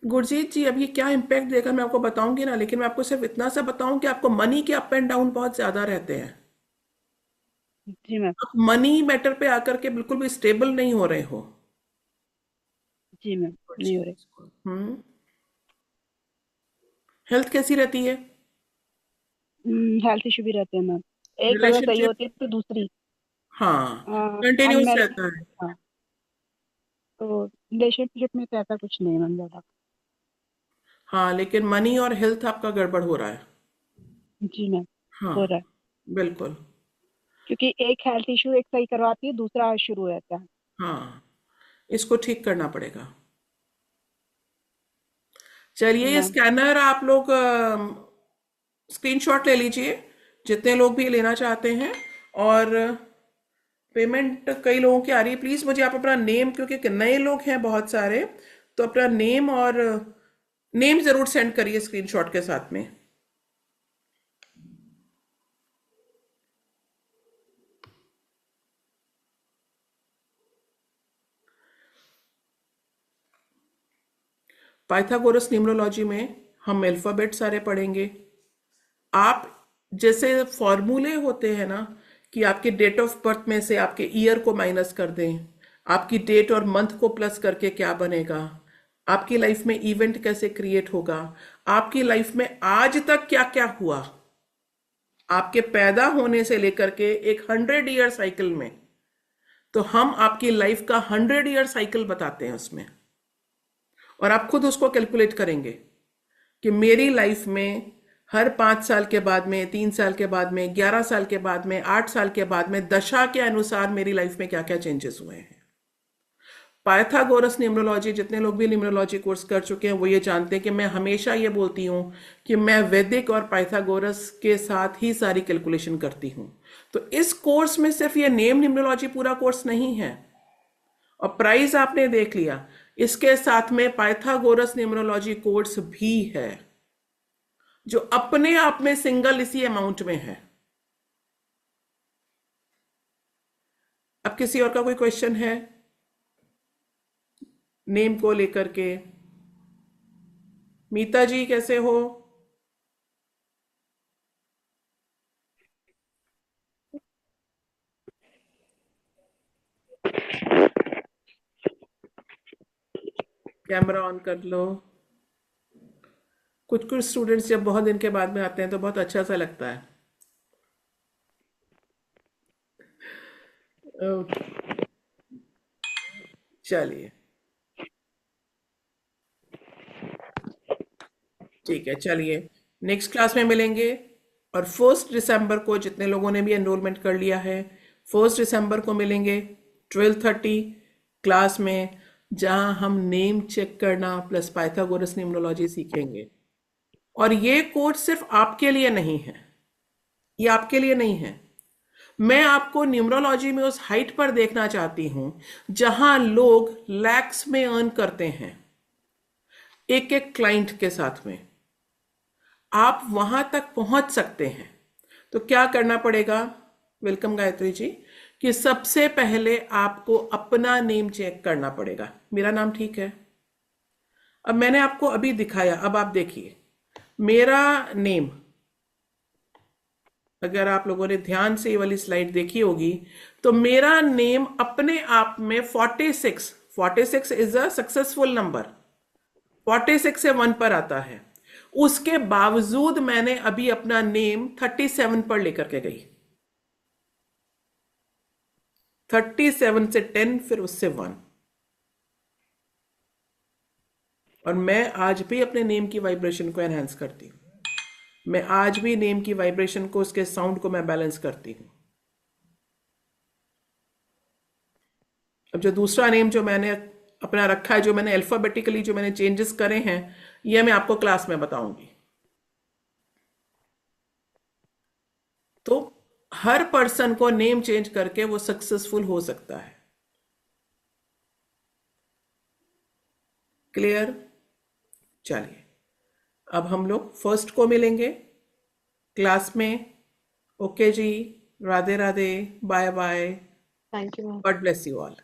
गुरजीत जी अब ये क्या इम्पैक्ट देगा मैं आपको बताऊंगी ना, लेकिन मैं आपको सिर्फ इतना सा बताऊं कि आपको मनी के अप एंड डाउन बहुत ज्यादा रहते हैं। जी मैम। आप मनी मैटर पे आकर के बिल्कुल भी स्टेबल नहीं हो रहे हो। जी मैम, नहीं हो रही। हम्म। हेल्थ कैसी रहती है? हेल्थ इशू भी रहते हैं मैम, एक अगर सही रिलेशनशिप? होती है तो दूसरी हाँ, कंटिन्यूस अनमेरिड। रहता है। हाँ, तो रिलेशनशिप में तो ऐसा कुछ नहीं मैम ज्यादा। हाँ, लेकिन मनी और हेल्थ आपका गड़बड़ हो रहा है। जी मैम, हाँ, हो रहा है, बिल्कुल। क्योंकि एक हेल्थ इशू एक सही करवाती है, दूसरा शुरू रहता है। हाँ, इसको ठीक करना पड़ेगा। चलिए, ये मैम स्कैनर आप लोग स्क्रीनशॉट ले लीजिए, जितने लोग भी लेना चाहते हैं। और पेमेंट कई लोगों की आ रही है, प्लीज़ मुझे आप अपना नेम, क्योंकि नए लोग हैं बहुत सारे, तो अपना नेम और नेम ज़रूर सेंड करिए स्क्रीनशॉट के साथ में। पाइथागोरस न्यूमरोलॉजी में हम अल्फ़ाबेट सारे पढ़ेंगे। आप जैसे फॉर्मूले होते हैं ना, कि आपके डेट ऑफ बर्थ में से आपके ईयर को माइनस कर दें, आपकी डेट और मंथ को प्लस करके क्या बनेगा, आपकी लाइफ में इवेंट कैसे क्रिएट होगा, आपकी लाइफ में आज तक क्या क्या हुआ, आपके पैदा होने से लेकर के एक 100 ईयर साइकिल में, तो हम आपकी लाइफ का 100 ईयर साइकिल बताते हैं उसमें। और आप खुद उसको कैलकुलेट करेंगे कि मेरी लाइफ में हर 5 साल के बाद में, 3 साल के बाद में, 11 साल के बाद में, 8 साल के बाद में, दशा के अनुसार मेरी लाइफ में क्या क्या चेंजेस हुए हैं। पाइथागोरस न्यूमरोलॉजी, जितने लोग भी न्यूमरोलॉजी कोर्स कर चुके हैं वो ये जानते हैं कि मैं हमेशा ये बोलती हूँ कि मैं वैदिक और पाइथागोरस के साथ ही सारी कैलकुलेशन करती हूँ। तो इस कोर्स में सिर्फ ये नेम न्यूमरोलॉजी पूरा कोर्स नहीं है। और प्राइस आपने देख लिया, इसके साथ में पाइथागोरस न्यूमरोलॉजी कोर्स भी है, जो अपने आप में सिंगल इसी अमाउंट में है। अब किसी और का कोई क्वेश्चन है नेम को लेकर के? मीता जी कैसे हो? कैमरा ऑन कर लो। कुछ कुछ स्टूडेंट्स जब बहुत दिन के बाद में आते हैं तो बहुत अच्छा सा लगता है। ओके, चलिए ठीक है, चलिए नेक्स्ट क्लास में मिलेंगे। और 1 दिसंबर को जितने लोगों ने भी एनरोलमेंट कर लिया है, 1 दिसंबर को मिलेंगे 12:30 क्लास में, जहां हम नेम चेक करना प्लस पाइथागोरस न्यूमरोलॉजी सीखेंगे। और ये कोर्स सिर्फ आपके लिए नहीं है, ये आपके लिए नहीं है। मैं आपको न्यूमरोलॉजी में उस हाइट पर देखना चाहती हूं जहां लोग लैक्स में अर्न करते हैं एक एक क्लाइंट के साथ में। आप वहां तक पहुंच सकते हैं तो क्या करना पड़ेगा? वेलकम गायत्री जी, कि सबसे पहले आपको अपना नेम चेक करना पड़ेगा। मेरा नाम ठीक है? अब मैंने आपको अभी दिखाया, अब आप देखिए मेरा नेम अगर आप लोगों ने ध्यान से ये वाली स्लाइड देखी होगी तो मेरा नेम अपने आप में 46 इज अ सक्सेसफुल नंबर, 46 से 1 पर आता है। उसके बावजूद मैंने अभी अपना नेम 37 पर लेकर के गई, 37 से 10 फिर उससे 1, और मैं आज भी अपने नेम की वाइब्रेशन को एनहांस करती हूं। मैं आज भी नेम की वाइब्रेशन को, उसके साउंड को मैं बैलेंस करती हूं। अब जो दूसरा नेम जो मैंने अपना रखा है, जो मैंने अल्फाबेटिकली जो मैंने चेंजेस करे हैं, ये मैं आपको क्लास में बताऊंगी। तो हर पर्सन को नेम चेंज करके वो सक्सेसफुल हो सकता है। क्लियर? चलिए अब हम लोग फर्स्ट को मिलेंगे क्लास में। ओके जी, Radhe Radhe, bye bye, thank you ma'am. God bless you all.